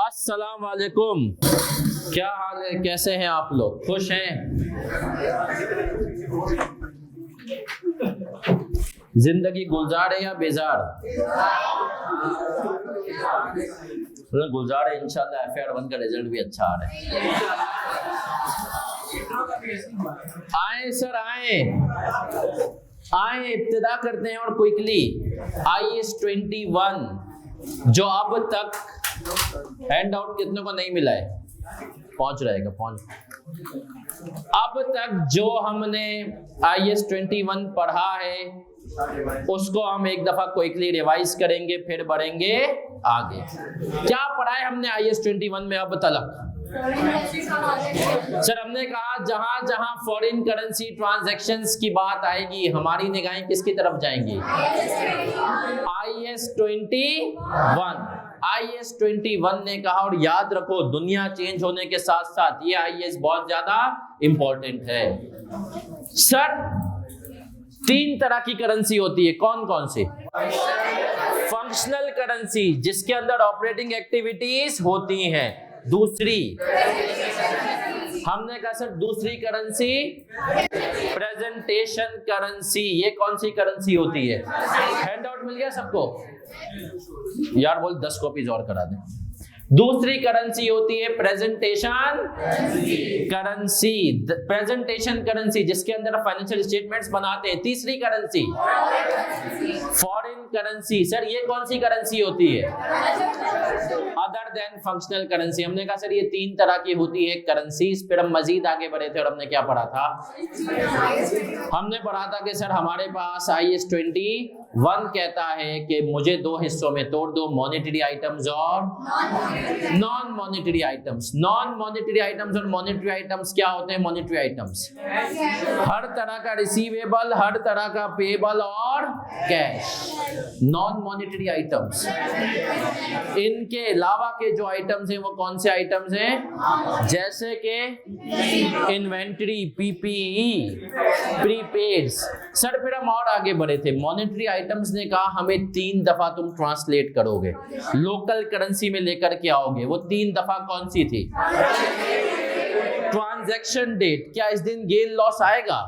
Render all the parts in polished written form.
अस्सलाम वालेकुम। क्या हाल है, कैसे हैं आप लोग? खुश हैं? जिंदगी गुलजार है या बेजार? गुलजार है इंशाल्लाह। FAR1 का रिजल्ट भी अच्छा आ रहा है। आए सर, आए इब्तिदा करते हैं और क्विकली IAS 21 जो अब तक हैंड आउट कितने को नहीं मिला है, पहुंच रहेगा अब तक जो हमने IAS 21 पढ़ा है उसको हम एक दफा क्विकली रिवाइज करेंगे, फिर बढ़ेंगे आगे। क्या पढ़ा है हमने IAS 21 में अब तक? सर हमने कहा जहां जहां फॉरेन करेंसी ट्रांजैक्शंस की बात आएगी हमारी निगाहें किसकी तरफ जाएंगी? IAS 21 ने कहा, और याद रखो दुनिया चेंज होने के साथ साथ ये IAS बहुत ज्यादा इंपॉर्टेंट है। सर 3 तरह की करेंसी होती है, कौन कौन सी? फंक्शनल करेंसी जिसके अंदर ऑपरेटिंग एक्टिविटीज होती हैं। दूसरी हमने कहा सर दूसरी करेंसी प्रेजेंटेशन करेंसी। ये कौन सी करेंसी होती है? हैंड आउट मिल गया सबको? यार बोल 10 कॉपीज और करा दें। दूसरी करेंसी होती है प्रेजेंटेशन करेंसी, प्रेजेंटेशन करेंसी जिसके अंदर फाइनेंशियल स्टेटमेंट्स बनाते हैं। तीसरी करेंसी फॉरेन करेंसी। सर ये कौन सी करेंसी होती है? Other than functional currency. हमने कहा सर ये 3 तरह की होती है करेंसीज। फिर हम मजीद आगे बढ़े थे और हमने क्या पढ़ा था? हमने पढ़ा था कि सर हमारे पास IAS 21 कहता है कि मुझे 2 हिस्सों में तोड़ दो, मॉनेटरी आइटम्स और non monetary items. Non monetary items और मॉनेटरी आइटम्स क्या होते हैं? मॉनेटरी आइटम्स हर तरह का रिसीवेबल, हर तरह का पेएबल और कैश। नॉन मॉनेटरी आइटम्स, इनके अलावा के जो आइटम्स हैं वो कौन से आइटम्स हैं? जैसे कि इन्वेंटरी, PPE, प्रीपेड्स। सर फिर हम और आगे बढ़े थे। मॉनेटरी आइटम्स ने कहा हमें 3 दफा तुम ट्रांसलेट करोगे, लोकल करेंसी में लेकर के आओगे। वो 3 दफा कौन सी थी? ट्रांजैक्शन डेट, क्या इस दिन गेन लॉस आएगा?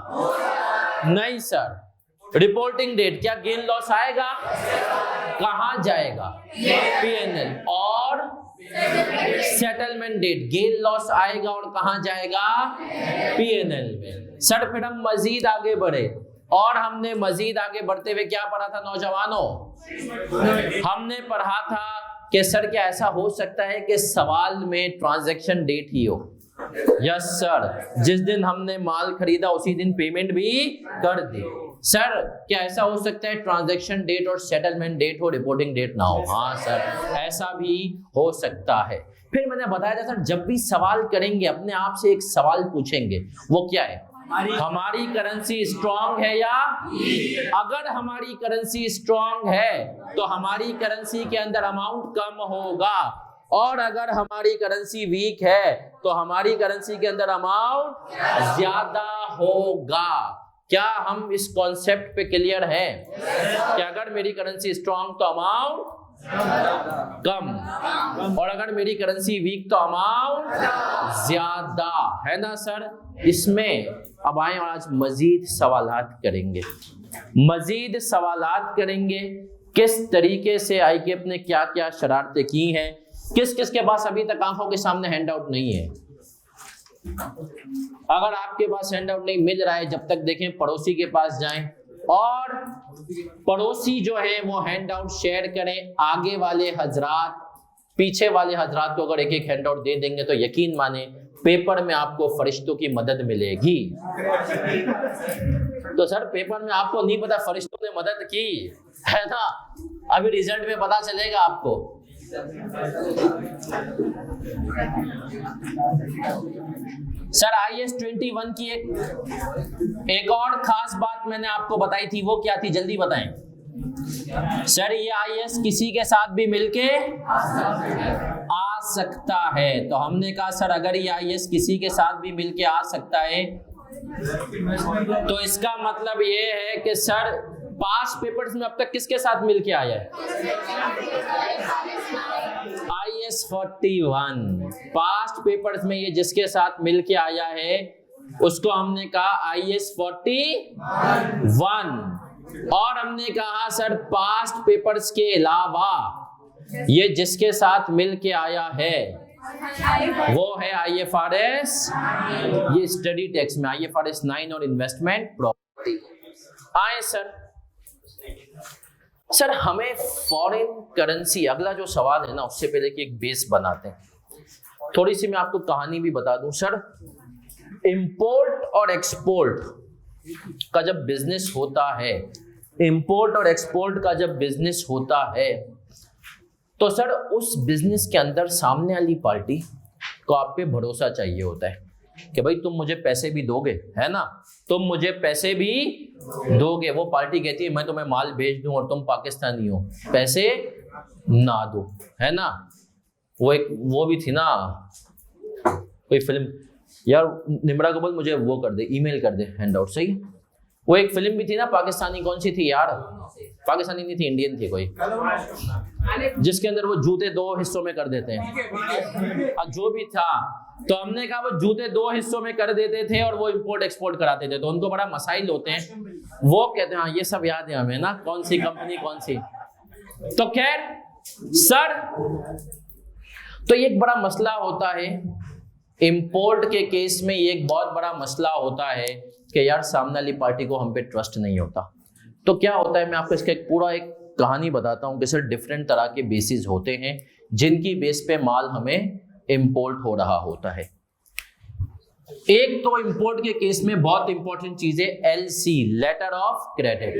नहीं सर। रिपोर्टिंग डेट, क्या गेन लॉस आएगा? कहां जाएगा? PNL। और सेटलमेंट डेट, गेन लॉस आएगा और कहां जाएगा? PNL में। सर फिर हम मजीद आगे बढ़े और हमने मजीद आगे बढ़ते हुए क्या पढ़ा था नौजवानों? हमने पढ़ा था कि सर क्या ऐसा हो सकता है कि सवाल में ट्रांजैक्शन डेट ही हो? Yes sir. जिस दिन हमने माल खरीदा उसी दिन पेमेंट भी कर दी। सर क्या ऐसा हो सकता है ट्रांजैक्शन डेट और सेटलमेंट डेट हो, रिपोर्टिंग डेट ना हो? हाँ सर ऐसा भी हो सकता है। फिर मैंने बताया था सर जब भी सवाल करेंगे अपने आप से एक सवाल पूछेंगे, वो क्या है? हमारी करेंसी स्ट्रांग है या? अगर हमारी करेंसी स्ट्रांग है तो हमारी करेंसी के अंदर अमाउंट कम होगा, और अगर हमारी करेंसी वीक है तो हमारी करेंसी के अंदर अमाउंट ज्यादा होगा। क्या हम इस कॉन्सेप्ट पे क्लियर हैं कि अगर मेरी करेंसी स्ट्रांग तो अमाउंट कम, और अगर मेरी करेंसी वीक तो अमाउंट ज्यादा, है ना सर? इसमें अब आए और आज मजीद सवालात करेंगे, मजीद सवालात करेंगे। किस तरीके से IKEF ने क्या क्या शरारतें की हैं, किस किस के पास अभी तक आंखों के सामने हैंड आउट नहीं है। अगर आपके पास हैंड आउट नहीं मिल रहा है, जब तक देखें पड़ोसी के पास जाएं और पड़ोसी जो है वो हैंड आउट शेयर करें। आगे वाले हजरात पीछे वाले हजरात को अगर एक एक हैंड आउट दे देंगे तो यकीन माने पेपर में आपको फरिश्तों की मदद मिलेगी। तो सर पेपर में आपको नहीं पता फरिश्तों ने मदद की है ना, अभी रिजल्ट में पता चलेगा आपको। सर IAS 21 की एक और खास बात मैंने आपको बताई थी, वो क्या थी? जल्दी बताएं सर। ये IAS किसी के साथ भी मिलके आ सकता है। तो हमने कहा सर अगर ये IAS किसी के साथ भी मिलके आ सकता है तो इसका मतलब ये है कि सर पास्ट पेपर्स में अब तक किसके साथ मिलके आया है? IS-41 पास्ट पेपर्स में ये जिसके साथ मिलके आया है उसको हमने कहा IS-41। और हमने कहा सर पास्ट पेपर्स के अलावा ये जिसके साथ मिलके आया है वो है IFRS, ये स्टडी टेक्स्ट में IFRS 9 और इन्वेस्टमेंट प्रॉपर्टी। आए सर हमें फॉरेन करेंसी, अगला जो सवाल है ना उससे पहले कि एक बेस बनाते हैं, थोड़ी सी मैं आपको कहानी भी बता दूं। सर इंपोर्ट और एक्सपोर्ट का जब बिजनेस होता है, इंपोर्ट और एक्सपोर्ट का जब बिजनेस होता है तो सर उस बिजनेस के अंदर सामने वाली पार्टी को आप पे भरोसा चाहिए होता है कि भाई तुम मुझे पैसे भी दोगे, है ना, तुम मुझे पैसे भी दोगे। वो पार्टी कहती है मैं तुम्हें माल भेज दूं और तुम पाकिस्तानी हो, पैसे ना दो, है ना। वो भी थी ना कोई फिल्म, यार निम्रा को बोल मुझे वो कर दे, ईमेल कर दे हैंडआउट, सही। वो एक फिल्म भी थी ना पाकिस्तानी, कौन सी थी यार, पाकिस्तानी नहीं थी, इंडियन थी कोई, जिसके अंदर वो जूते 2 हिस्सों में कर देते हैं। जो भी था, तो हमने कहा वो जूते 2 हिस्सों में कर देते थे और वो इंपोर्ट एक्सपोर्ट कराते थे, तो उनको बड़ा मसाइल होते हैं। वो कहते हैं हाँ ये सब याद है हमें ना, कौन सी कंपनी कौन सी। तो खैर सर, तो ये एक बड़ा मसला होता है इंपोर्ट के केस में, ये एक बहुत बड़ा मसला होता है कि यार सामने वाली पार्टी को हम पे ट्रस्ट नहीं होता। तो क्या होता है, मैं आपको इसका एक कहानी बताता हूँ कि सर डिफरेंट तरह के बेसिस होते हैं जिनकी बेस पे माल हमें इंपोर्ट हो रहा होता है। एक तो इंपोर्ट के केस में बहुत इंपॉर्टेंट चीज है LC, letter of credit.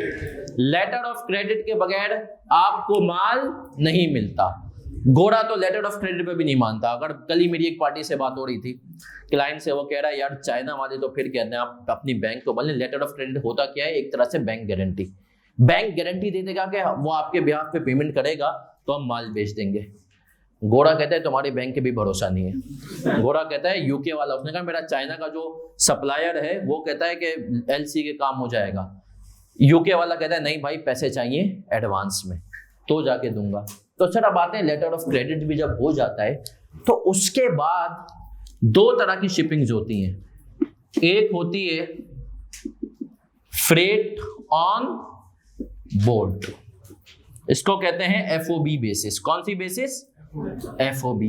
Letter of credit के बगैर आपको माल नहीं मिलता। गोरा तो लेटर ऑफ क्रेडिट पे भी नहीं मानता। अगर कल ही मेरी एक पार्टी से बात हो रही थी, क्लाइंट से, वो कह रहा है यार चाइना वाले तो फिर कहते हैं आप अपनी बैंक को बोलें। लेटर ऑफ क्रेडिट होता क्या है, एक तरह से बैंक गारंटी। बैंक गारंटी दे देगा कि वो आपके बिहाफ पे पेमेंट करेगा तो हम माल बेच देंगे। गोरा कहता है तुम्हारे बैंक के भी भरोसा नहीं है। गोरा कहता है यूके वाला, उसने कहा मेरा चाइना का जो सप्लायर है वो कहता है कि LC के काम हो जाएगा। यूके वाला कहता है नहीं भाई पैसे चाहिए एडवांस में तो जाके दूंगा। तो सर अब आते हैं लेटर ऑफ क्रेडिट भी जब हो जाता है तो उसके बाद 2 तरह की शिपिंग्स होती हैं। एक होती है फ्रेट ऑन बोर्ड, इसको कहते हैं FOB बेसिस। कौन सी बेसिस? FOB।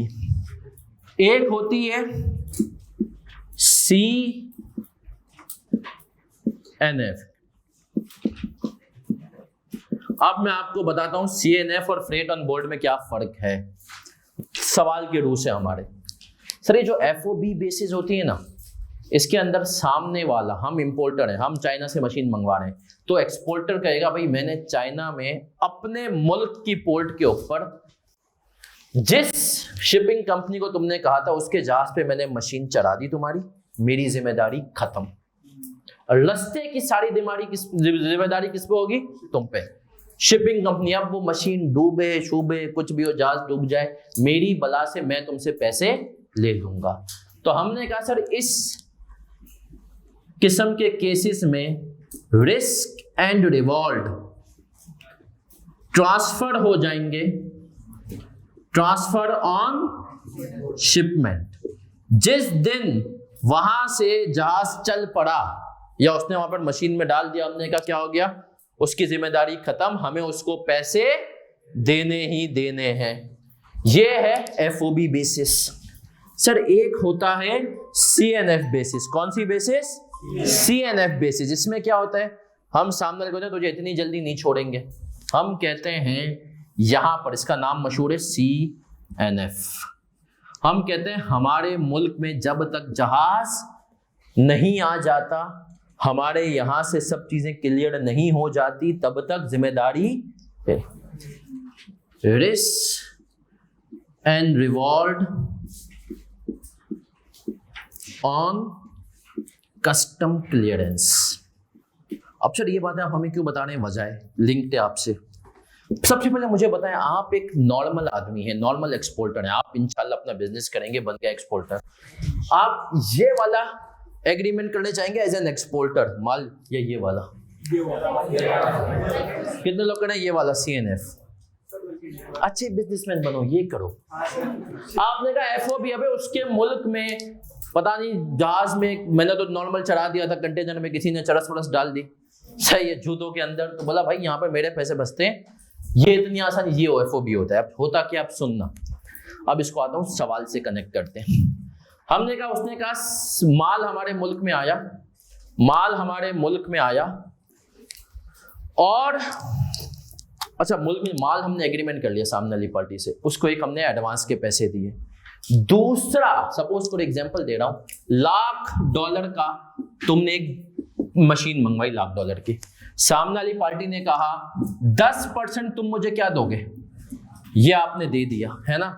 एक होती है CNF। अब मैं आपको बताता हूं CNF और फ्रेट ऑन बोर्ड में क्या फर्क है, सवाल के रूप से हमारे। सर ये जो FOB बेसिस होती है ना, इसके अंदर सामने वाला, हम इंपोर्टर हैं, हम चाइना से मशीन मंगवा रहे हैं, तो एक्सपोर्टर कहेगा भाई मैंने चाइना में अपने मुल्क की पोर्ट के ऊपर जिस शिपिंग कंपनी को तुमने कहा था उसके जहाज पे मैंने मशीन चढ़ा दी, तुम्हारी मेरी जिम्मेदारी खत्म। रास्ते की सारी जिम्मेदारी किस पे होगी? तुम पे। शिपिंग कंपनी, अब वो मशीन डूबे शूबे कुछ भी हो, जहाज डूब जाए, मेरी बला से मैं तुमसे पैसे ले लूंगा। तो हमने कहा सर इस किस्म के केसेस में रिस्क एंड रिवॉर्ड ट्रांसफर हो जाएंगे, ट्रांसफर ऑन शिपमेंट। जिस दिन वहां से जहाज चल पड़ा या उसने वहां पर मशीन में डाल दिया, हमने कहा क्या हो गया, उसकी जिम्मेदारी खत्म, हमें उसको पैसे देने ही देने हैं। यह है FOB बेसिस। सर एक होता है CNF बेसिस। कौन सी बेसिस? CNF basis. इसमें क्या होता है, हम सामने कहते हैं तुझे इतनी जल्दी नहीं छोड़ेंगे, हम कहते हैं यहां पर, इसका नाम मशहूर है CNF। हम कहते हैं हमारे मुल्क में जब तक जहाज नहीं आ जाता, हमारे यहां से सब चीजें क्लियर नहीं हो जाती, तब तक जिम्मेदारी है। Risk and reward on custom clearance. अब सर ये बातें आप हमें क्यों बता रहे हैं, वजह है, लिंक्ड है आपसे। सबसे पहले मुझे बताएं, आप एक नॉर्मल आदमी हैं, नॉर्मल एक्सपोर्टर हैं, आप इंशाल्लाह अपना बिजनेस करेंगे, बन गया एक्सपोर्टर। आप ये वाला एग्रीमेंट करने चाहेंगे एज एन एक्सपोर्टर माल, या ये वाला? कितने लोग करें ये वाला CNF? अच्छे बिजनेसमैन बनो, ये करो। आपने कहा FOB, अबे उसके मुल्क में पता नहीं जहाज में, मैंने तो नॉर्मल चढ़ा दिया था कंटेनर में, किसी ने चरस वरस डाल दी, सही है, जूतों के अंदर, तो बोला भाई यहाँ पे मेरे पैसे बचते हैं, ये इतनी आसानी, ये FOB होता है। अब होता क्या, आप सुनना। अब इसको आता हूँ सवाल से कनेक्ट करते हैं। हमने कहा, उसने कहा माल हमारे मुल्क में आया, माल हमारे मुल्क में आया, और अच्छा मुल्क में माल हमने एग्रीमेंट कर लिया सामने वाली पार्टी से, उसको एक हमने एडवांस के पैसे दिए। दूसरा, सपोज फॉर एग्जांपल दे रहा हूं, $1,00,000 का तुमने एक मशीन मंगवाई $1,00,000 की, सामने वाली पार्टी ने कहा 10% तुम मुझे क्या दोगे, ये आपने दे दिया है ना।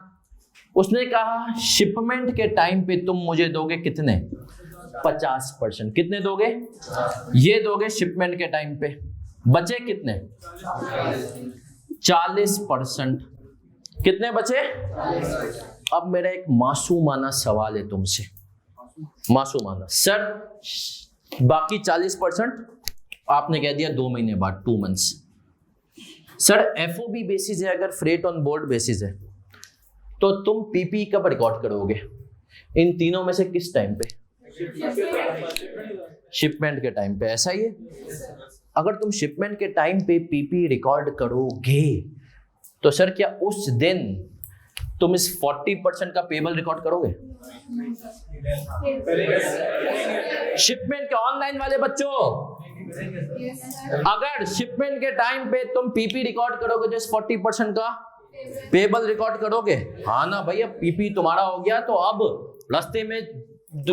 उसने कहा शिपमेंट के टाइम पे तुम मुझे दोगे कितने, 50%। कितने दोगे, ये दोगे शिपमेंट के टाइम पे, बचे कितने, 40%। कितने बचे? अब मेरा एक मासूमाना सवाल है तुमसे, मासूमाना, सर बाकी 40% आपने कह दिया 2 महीने बाद, 2 मंथ्स। सर FOB बेसिस है, अगर फ्रेट ऑन बोर्ड बेसिस है, तो तुम PP कब रिकॉर्ड करोगे? इन तीनों में से किस टाइम पे? शिपमेंट के टाइम पे। ऐसा ही है, अगर तुम शिपमेंट के टाइम पे PP रिकॉर्ड करोगे, तो सर क्या उस दिन तुम इस 40% का पेबल रिकॉर्ड करोगे? शिपमेंट के ऑनलाइन वाले बच्चों, अगर शिपमेंट के टाइम पे तुम PP रिकॉर्ड करोगे तो इस 40% का पेबल रिकॉर्ड करोगे? हाँ ना भैया, PP तुम्हारा हो गया, तो अब रास्ते में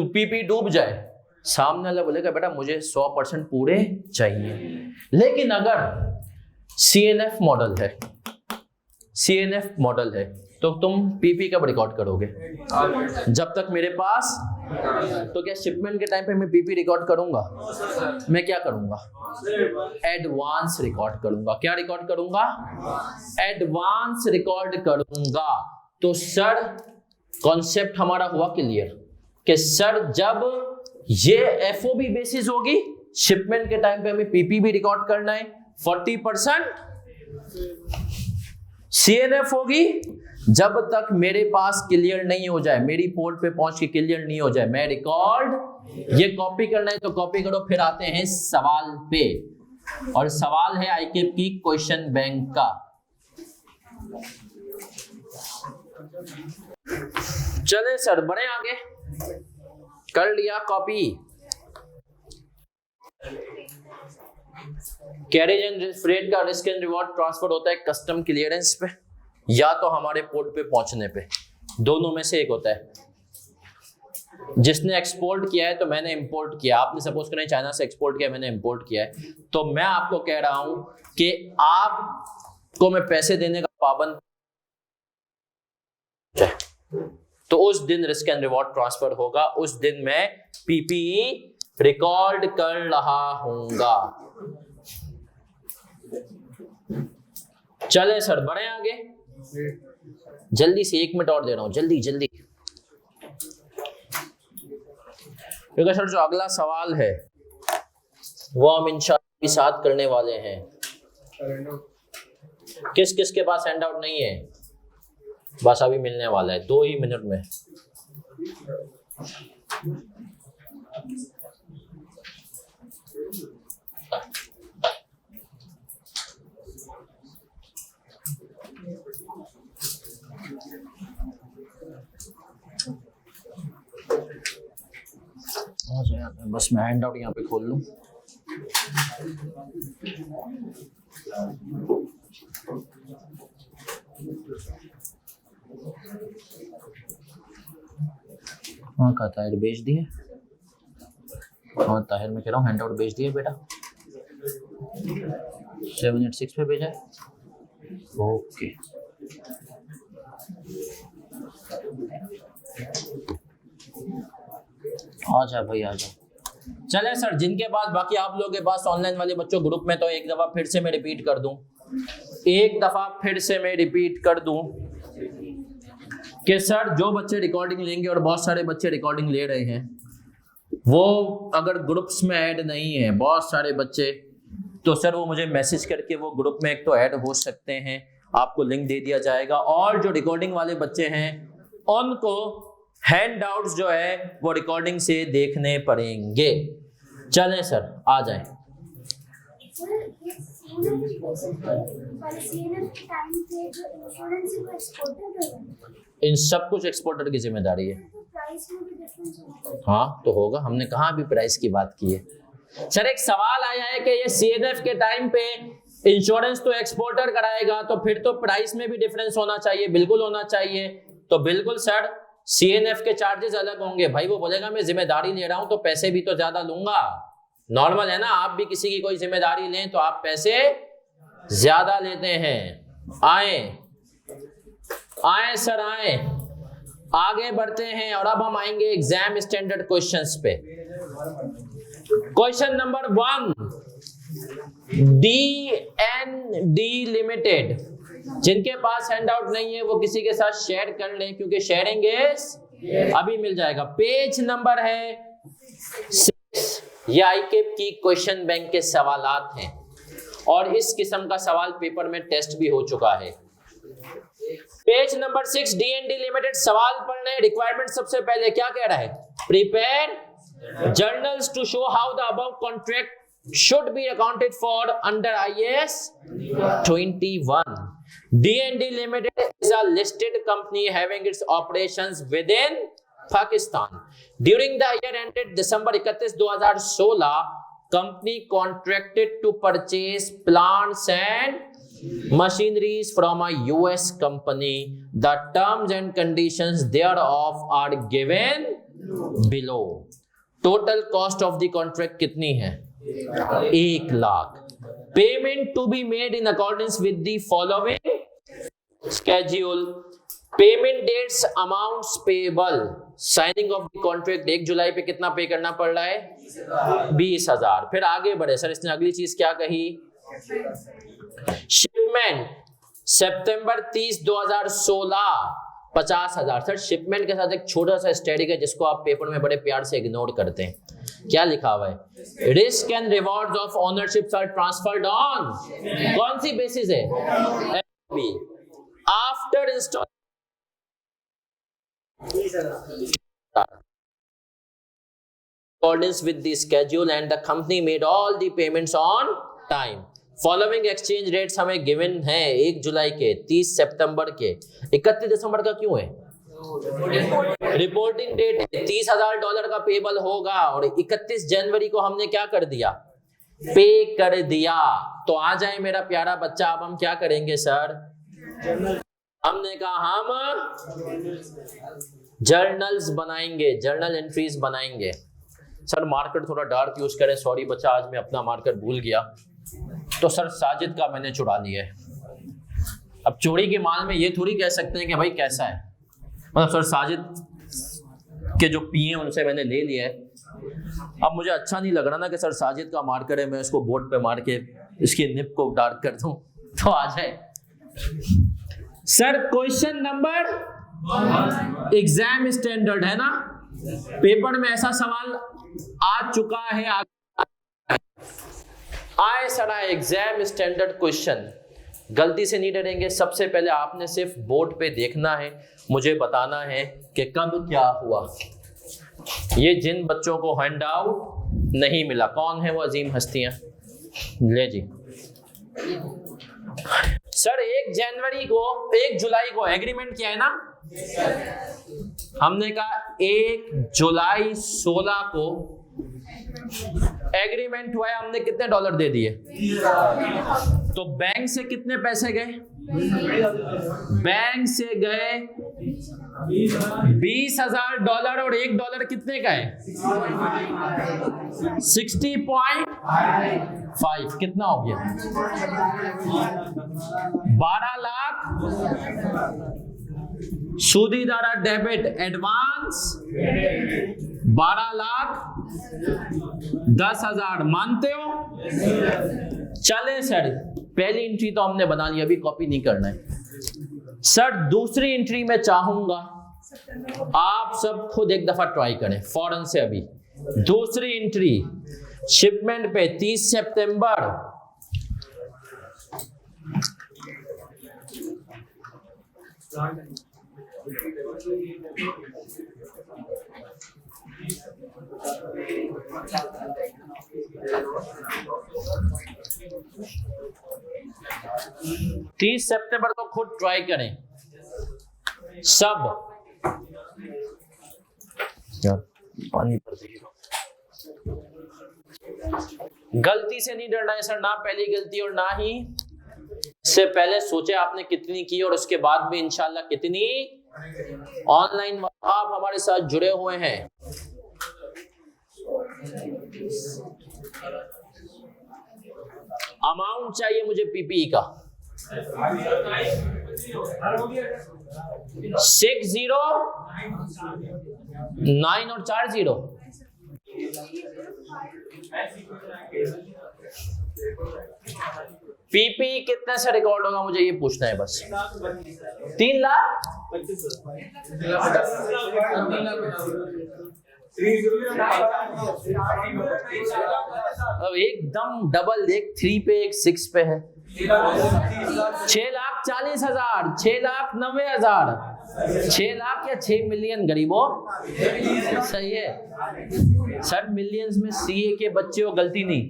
PP डूब जाए, सामने वाला बोलेगा बेटा मुझे 100% पूरे चाहिए। लेकिन अगर CNF मॉडल है, CNF मॉडल है, तो तुम PP कब रिकॉर्ड करोगे? जब तक मेरे पास, तो क्या शिपमेंट के टाइम पे मैं PP रिकॉर्ड करूंगा? मैं क्या करूंगा? एडवांस रिकॉर्ड करूंगा। क्या रिकॉर्ड करूंगा? एडवांस रिकॉर्ड करूंगा। तो सर कॉन्सेप्ट हमारा हुआ क्लियर कि सर जब ये FOB बेसिस होगी, शिपमेंट के टाइम पे हमें PP भी रिकॉर्ड करना है 40%, CNF होगी जब तक मेरे पास क्लियर नहीं हो जाए, मेरी पोर्ट पे पहुंच के क्लियर नहीं हो जाए, मैं रिकॉर्ड, ये कॉपी करना है तो कॉपी करो। फिर आते हैं सवाल पे, और सवाल है ICAP की क्वेश्चन बैंक का। चले सर बढ़े आगे, कर लिया कॉपी। कैरेज एंड फ्रेट का रिस्क एंड रिवॉर्ड ट्रांसफर होता है कस्टम क्लियरेंस पे या तो हमारे पोर्ट पे पहुंचने पे, दोनों में से एक होता है। जिसने एक्सपोर्ट किया है तो मैंने इंपोर्ट किया, आपने सपोज करें चाइना से एक्सपोर्ट किया, मैंने इंपोर्ट किया है, तो मैं आपको कह रहा हूं कि आपको मैं पैसे देने का पाबंद, तो उस दिन रिस्क एंड रिवॉर्ड ट्रांसफर होगा, उस दिन मैं PPE रिकॉर्ड कर रहा हूंगा। चले सर बढ़े आगे, जल्दी से 1 मिनट और दे रहा हूं, जल्दी जल्दी, क्योंकि सर जो अगला सवाल है वो हम इंशाअल्लाह के साथ करने वाले हैं। किस किस के पास हैंड आउट नहीं है? बस अभी मिलने वाला है 2 ही मिनट में। बस मैं हैंड आउट यहाँ पे खोल लूं। हाँ का ताहिर भेज दिए, हाँ ताहिर मैं कह रहा हूँ हैंड आउट भेज दिए बेटा, 786 पे भेजा है। ओके आ जा भाई आ जा। चले सर, जिनके पास, बाकी आप लोगों के पास ऑनलाइन वाले बच्चों ग्रुप में, तो एक दफा फिर से मैं रिपीट कर दूं, कि सर जो बच्चे रिकॉर्डिंग लेंगे, और बहुत सारे बच्चे रिकॉर्डिंग ले रहे हैं, वो अगर ग्रुप्स में ऐड नहीं है, बहुत सारे बच्चे तो सर वो मुझे मैसेज करके वो ग्रुप में एक तो ऐड हो सकते हैं, आपको लिंक दे दिया जाएगा। और जो रिकॉर्डिंग वाले बच्चे हैं उनको हैंड आउट्स जो है वो रिकॉर्डिंग से देखने पड़ेंगे। चलें सर आ जाएं। इन सब कुछ एक्सपोर्टर की जिम्मेदारी है। हाँ तो होगा, हमने कहाँ भी प्राइस की बात की है। सर एक सवाल आया है कि ये सीएनएफ के टाइम पे इंश्योरेंस तो एक्सपोर्टर कराएगा, तो फिर तो प्राइस में भी डिफरेंस होना चाहिए। बिल्कुल होना चाहिए। तो बिल्कुल सर सीएनएफ के चार्जेस अलग होंगे। भाई वो बोलेगा मैं जिम्मेदारी ले रहा हूं तो पैसे भी तो ज्यादा लूंगा। नॉर्मल है ना, आप भी किसी की कोई जिम्मेदारी लें तो आप पैसे ज्यादा लेते हैं। आए आए सर आए, आगे बढ़ते हैं और अब हम आएंगे एग्जाम स्टैंडर्ड क्वेश्चंस पे। Question number 1, DND limited. जिनके पास हैंडआउट नहीं है वो किसी के साथ शेयर कर लें, क्योंकि शेयरिंग इज अभी मिल जाएगा। पेज नंबर है 6। ये आईकेप की क्वेश्चन बैंक के सवालात हैं और इस किस्म का सवाल पेपर में टेस्ट भी हो चुका है। Page number 6 DND limited. सवाल पढ़ने, रिक्वायरमेंट सबसे पहले क्या कह रहा है? Prepare journals to show how the above contract should be accounted for under IAS 21. DND Limited is a listed company having its operations within Pakistan. During the year ended December 31, 2016, company contracted to purchase plants and machineries from a US company. The terms and conditions thereof are given below. Total cost of the contract कितनी है? 1 lakh. Payment to be made in accordance with the following schedule. Payment dates, amounts payable. Signing of the contract 1 जुलाई पे कितना पे करना पड़ रहा है? 20,000। फिर आगे बढ़े सर, इसने अगली चीज क्या कही? शिपमेंट सितंबर 30, 2016 50,000। सर शिपमेंट के साथ एक छोटा सा स्टैटिक है जिसको आप पेपर में बड़े प्यार से इग्नोर करते हैं। क्या लिखा हुआ है? Risk and rewards of ownership are transferred on कौन सी बेसिस है? After install accordance with the schedule and the company made all the payments on time. Following exchange rates हमें गिवन है 1 जुलाई के, 30 सितंबर के, 31 दिसंबर का क्यों है? रिपोर्टिंग डेट है। $30,000 का पेबल होगा और 31 जनवरी को हमने क्या कर दिया? पे कर दिया। तो आ जाए मेरा प्यारा बच्चा, अब हम क्या करेंगे सर? हमने कहा हम जर्नल्स बनाएंगे, जर्नल एंट्रीज बनाएंगे। सर मार्कर थोड़ा डार्क यूज करें। सॉरी बच्चा, आज मैं अपना मार्कर भूल गया तो सर साजिद का मैंने चुरा लिया है। अब चोरी के माल में ये थोड़ी कह सकते हैं कि भाई कैसा है, मतलब सर साजिद के जो पिए उनसे मैंने ले लिया है। अब मुझे अच्छा नहीं लग रहा ना कि सर साजिद का मार्कर है, मैं इसको बोर्ड पे मार के इसकी निप को डार्क कर दूं। तो आ जाए sir question number, exam standard है ना, पेपर में ऐसा सवाल आ चुका है। आए सर आए एग्जाम स्टैंडर्ड क्वेश्चन। गलती से नहीं डरेंगे। सबसे पहले आपने सिर्फ बोर्ड पे देखना है, मुझे बताना है कि कब क्या हुआ। ये जिन बच्चों को हैंड आउट नहीं मिला, कौन है वो अजीम हस्तियां? ले जी सर 1 जुलाई को एग्रीमेंट किया है ना, हमने कहा 1 जुलाई 16 को एग्रीमेंट हुआ है। हमने कितने डॉलर दे दिए? तो बैंक से कितने पैसे गए? बैंक से गए $20,000 और $1 कितने का है? 60.5। कितना हो गया? 12 लाख। सूदी द्वारा डेबिट एडवांस 12 लाख 10,000। मानते हो? चले सर, पहली एंट्री तो हमने बना ली, अभी कॉपी नहीं करना है। सर दूसरी एंट्री में चाहूंगा आप सब खुद एक दफा ट्राई करें फौरन से। अभी दूसरी एंट्री शिपमेंट पे 30 सितंबर तीस सितंबर को खुद ट्राई करें सब। यार पानी पर गलती से नहीं डरना है सर, ना पहली गलती और ना ही से पहले सोचे आपने कितनी की और उसके बाद भी इंशाल्लाह कितनी। ऑनलाइन आप हमारे साथ जुड़े हुए हैं, अमाउंट चाहिए मुझे पीपीई का 60,9 और 40। पीपीई कितने से रिकॉर्ड होगा मुझे ये पूछना है बस। 3 लाख। अब एकदम डबल, एक 3 पे एक 6 पे है। 6,40,000, 6,90,000, 6 लाख या 6 मिलियन गरीबों, सही है सर। मिलियंस में सीए के बच्चे हो, गलती नहीं।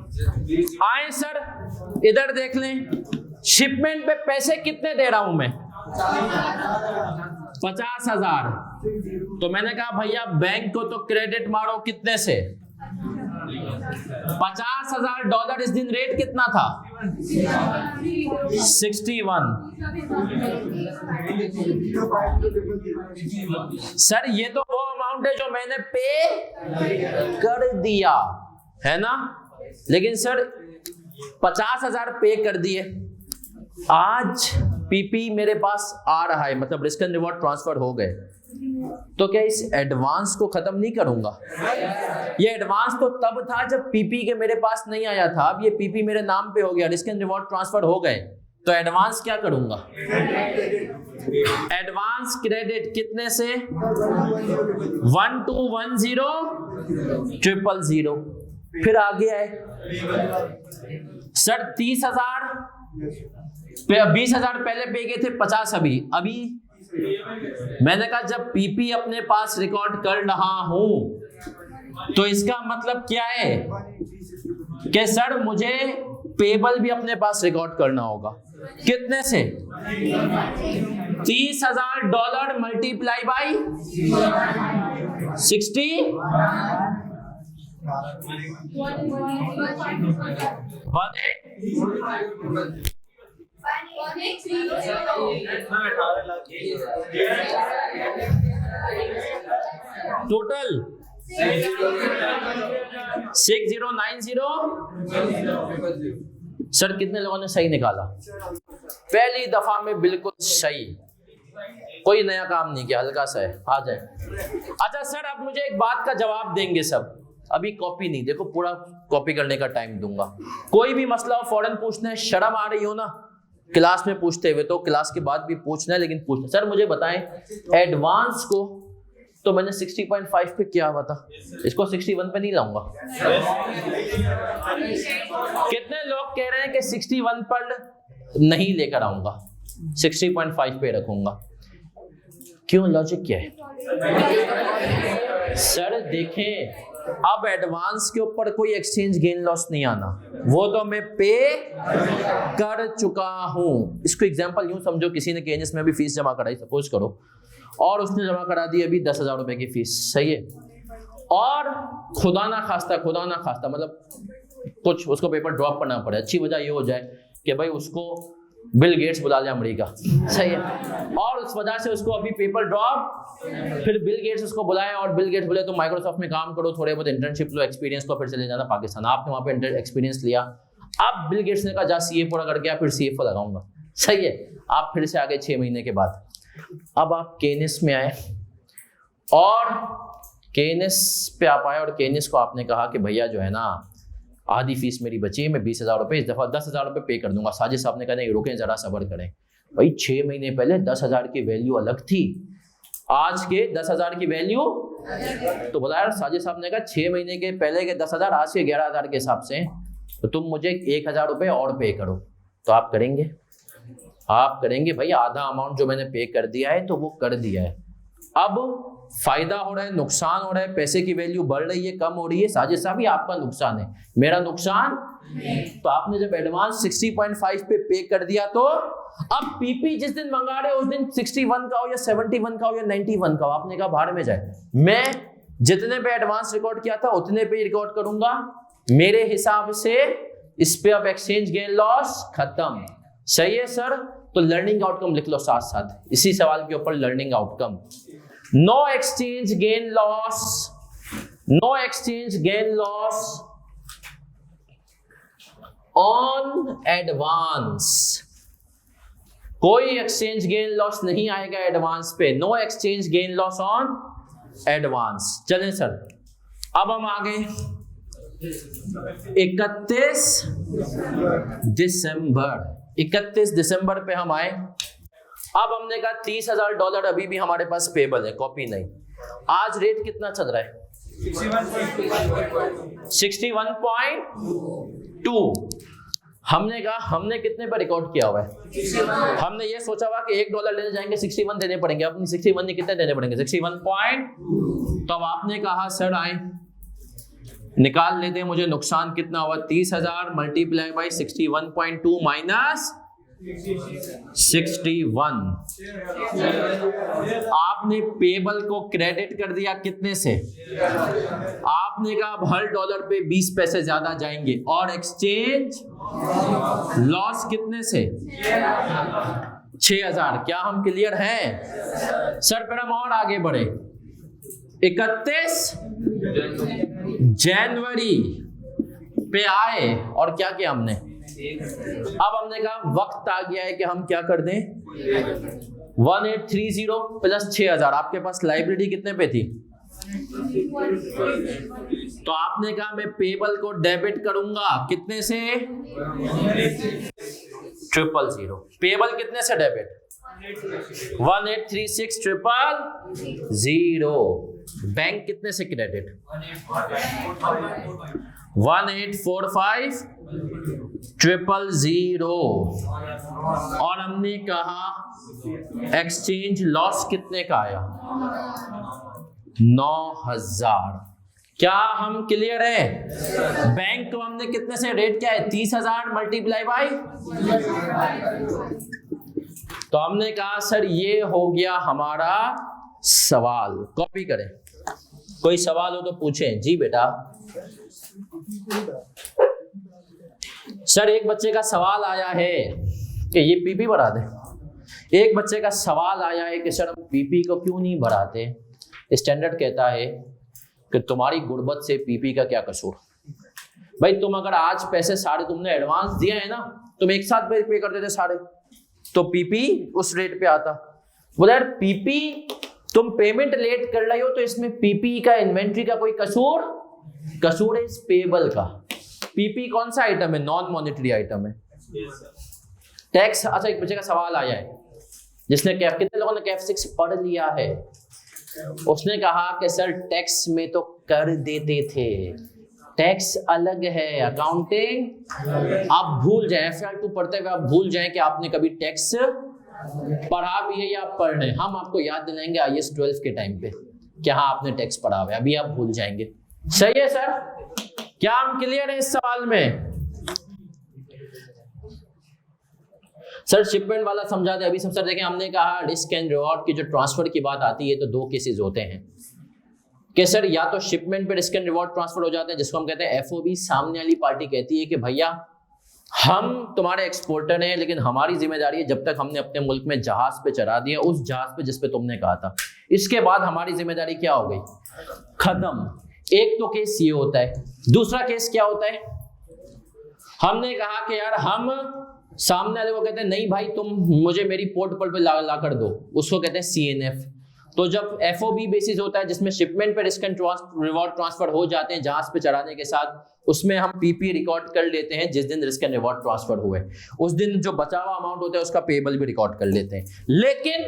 आए सर इधर देख लें, शिपमेंट पे पैसे कितने दे रहा हूं मैं? 50,000। तो मैंने कहा भैया बैंक को तो क्रेडिट मारो कितने से? $50,000 इस दिन रेट कितना था? 61। सर ये तो वो अमाउंट है जो मैंने पे कर दिया है ना, लेकिन सर 50,000 पे कर दिए, आज पीपी मेरे पास आ रहा है, मतलब रिस्क एंड रिवॉर्ड ट्रांसफर हो गए, तो क्या इस एडवांस को खत्म नहीं करूंगा? ये एडवांस तो तब था जब पीपी के मेरे पास नहीं आया था, अब ये पीपी मेरे नाम पे हो गया, रिस्क एंड रिवॉर्ड ट्रांसफर हो गए, तो एडवांस क्या करूंगा? एडवांस क्रेडिट कितने से? 1210,000,000। फिर आगे आए सर 30,000, 20,000 पहले पे गए थे, 50 अभी मैंने कहा जब पीपी अपने पास रिकॉर्ड कर रहा हूं तो इसका मतलब क्या है कि सर मुझे पेबल भी अपने पास रिकॉर्ड करना होगा। कितने से? $30,000 मल्टीप्लाई बाई 60, 1 टोटल 6090। सर कितने लोगों ने सही निकाला? पहली दफा में बिल्कुल सही, कोई नया काम नहीं किया, हल्का सा है, आ जाए। अच्छा सर अब मुझे एक बात का जवाब देंगे सब, अभी कॉपी नहीं, देखो पूरा कॉपी करने का टाइम दूंगा। कोई भी मसला हो फौरन पूछना है, शर्म आ रही हो ना क्लास में पूछते हुए तो क्लास के बाद भी पूछना है, लेकिन पूछना। सर मुझे बताएं एडवांस को तो मैंने 60.5 पे किया हुआ था, इसको 61 पे नहीं लाऊंगा। कितने लोग कह रहे हैं कि 61 पर नहीं लेकर आऊंगा, 60.5 पे रखूंगा? क्यों, लॉजिक क्या है? सर देखें अब एडवांस के ऊपर कोई एक्सचेंज गेन लॉस नहीं आना, वो तो मैं पे कर चुका हूं। इसको एग्जांपल यूं समझो, किसी ने केएनएस में भी फीस जमा कराई सपोज करो, और उसने जमा करा दी अभी 10,000 रुपए की फीस, सही है, और खुदा ना खास्ता मतलब कुछ उसको पेपर ड्रॉप करना पड़े, अच्छी वजह ये हो जाए कि भाई उसको बिल गेट्स बुला लिया अमेरिका, सही है, और उस वजह से उसको अभी पेपर ड्रॉप, फिर बिल गेट्स उसको बुलाए और बिल गेट्स बोले तो माइक्रोसॉफ्ट में काम करो, थोड़े बहुत इंटर्नशिप लो, एक्सपीरियंस लो, फिर चले जाना पाकिस्तान। आपने वहां पे एक्सपीरियंस लिया, अब बिल गेट्स ने कहा जा सीए पूरा कर गया, फिर सीएफओ लगाऊंगा, सही है, आप फिर से आगे 6 महीने के बाद अब आप केएनएस में आए, और केएनएस पे आप आए और केएनएस को आपने कहा कि भैया जो है ना आधी फीस मेरी बची है, मैं 20,000 रुपये इस दफा 10,000 रुपये पे कर दूंगा। साजिद साहब ने कहा नहीं रुकें जरा सब्र करें, भाई 6 महीने पहले 10,000 की वैल्यू अलग थी, आज के 10,000 की वैल्यू, तो बोला यार साजिद साहब ने कहा 6 महीने के पहले के 10,000 आज के 11,000 के हिसाब से, तो तुम मुझे 1,000 रुपये और पे करो, तो आप करेंगे? आप करेंगे भाई आधा अमाउंट जो मैंने पे कर दिया है तो वो कर दिया है, अब फायदा हो रहा है, नुकसान हो रहा है, पैसे की वैल्यू बढ़ रही है, कम हो रही है, साजिद साहब ये आपका नुकसान है, मेरा नुकसान। तो आपने जब एडवांस 60.5 पे कर दिया तो अब पीपी जिस दिन मंगा रहे हो उस दिन 61 का हो या 71 का हो या 91 का हो, आपने कहा भाड़ में जाए, मैं जितने पे एडवांस रिकॉर्ड किया था उतने पे रिकॉर्ड करूंगा, मेरे हिसाब से इस पे अब एक्सचेंज गेन लॉस खत्म। सही है सर? तो लर्निंग आउटकम लिख लो साथ साथ इसी सवाल के ऊपर, learning outcome, no exchange gain loss, no exchange gain loss on advance, कोई एक्सचेंज गेन लॉस नहीं आएगा एडवांस पे, no exchange gain loss on advance. चलें सर, अब हम आ गए 31 दिसंबर, 31 दिसंबर पे हम आए। अब हमने कहा $30,000 अभी भी हमारे पास पेबल है, कॉपी नहीं। आज रेट कितना चल रहा है? 61.2। हमने कहा हमने कितने पर रिकॉर्ड किया हुआ है? हमने ये सोचा हुआ कि $1 लेने जाएंगे 61 देने पड़ेंगे, अपनी 61 ने कितने देने पड़ेंगे? 61 पॉइंट। तो अब आपने कहा सर आए निकाल लेते हैं, मुझे नुकसान कितना हुआ? 30,000 मल्टीप्लाई बाई 61.2 माइनस 61। आपने पेबल को क्रेडिट कर दिया कितने से? आपने कहा अब हर डॉलर पे 20 पैसे ज्यादा जाएंगे, और एक्सचेंज लॉस कितने से? 6,000। क्या हम क्लियर हैं सर? फिर हम और आगे बढ़े, 31 जनवरी पे आए और क्या किया हमने? अब हमने कहा वक्त आ गया है कि हम क्या कर दें, 1830 प्लस 6,000। आपके पास लाइब्रेरी कितने पे थी? तो आपने कहा मैं पेबल को डेबिट करूंगा कितने से? 000। पेबल कितने से डेबिट? 1836,000। बैंक कितने से क्रेडिट? 1845,000। और हमने कहा एक्सचेंज लॉस कितने का आया? 9,000। क्या हम क्लियर है? बैंक को हमने कितने से रेट क्या है? 30,000 मल्टीप्लाई बाई। तो हमने कहा सर ये हो गया हमारा सवाल। कॉपी करें, कोई सवाल हो तो पूछें। जी बेटा। सर एक बच्चे का सवाल आया है कि ये पीपी बढ़ा दे। एक बच्चे का सवाल आया है कि सर हम पीपी को क्यों नहीं बढ़ाते? स्टैंडर्ड कहता है कि तुम्हारी गुर्बत से पीपी का क्या कसूर? भाई तुम अगर आज पैसे सारे तुमने एडवांस दिए है ना, तुम एक साथ पे कर देते सारे, तो पीपी उस रेट पे आता। बोला यार पीपी तुम पेमेंट लेट कर रहे हो तो इसमें पीपी का इन्वेंट्री का कोई कसूर? कसूर है इस पेबल का। पीपी कौन सा आइटम है? नॉन मॉनेटरी आइटम है। टैक्स। अच्छा एक बच्चे का सवाल आया है जिसने कितने लोगों ने कैफ 6 पढ़ लिया है? उसने कहा कि सर टैक्स में तो कर देते थे, टैक्स अलग है, अकाउंटिंग आप भूल जाए, FR2 पढ़ते हुए आप भूल जाएं कि आपने कभी टैक्स पढ़ा भी है या आप पढ़ रहे हैं। हम आपको याद दिलाएंगे IAS 12 के टाइम पे कि हाँ आपने टैक्स पढ़ा हुआ है, अभी आप भूल जाएंगे। सही है सर? क्या हम क्लियर है इस सवाल में? सर शिपमेंट वाला समझा दे अभी सब। सर देखें हमने कहा रिस्क एंड रिवॉर्ड की जो ट्रांसफर की बात आती है तो दो केसेस होते हैं कि सर या तो शिपमेंट पे रिस्क एंड रिवॉर्ड ट्रांसफर हो जाते हैं जिसको हम कहते हैं FOB। सामने वाली पार्टी कहती है कि भैया हम तुम्हारे एक्सपोर्टर हैं लेकिन हमारी जिम्मेदारी है जब तक हमने अपने मुल्क में जहाज पे चढ़ा दिया, उस जहाज पे जिस पे तुमने कहा था, इसके बाद हमारी जिम्मेदारी क्या हो गई? खत्म। एक तो केस ये होता है। दूसरा केस क्या होता है? हमने कहा कि यार हम सामने वाले को कहते हैं नहीं भाई तुम मुझे मेरी पोर्ट पे ला कर दो, उसको कहते हैं CNF। तो जब FOB बेसिस होता है जिसमें शिपमेंट पे रिस्क एंड रिवॉर्ड ट्रांसफर हो जाते हैं जहाज पे चढ़ाने के साथ, उसमें हम PP रिकॉर्ड कर लेते हैं जिस दिन रिस्क एंड रिवॉर्ड ट्रांसफर हुए, उस दिन जो बचा हुआ अमाउंट होता है उसका पेबल भी रिकॉर्ड कर लेते हैं। लेकिन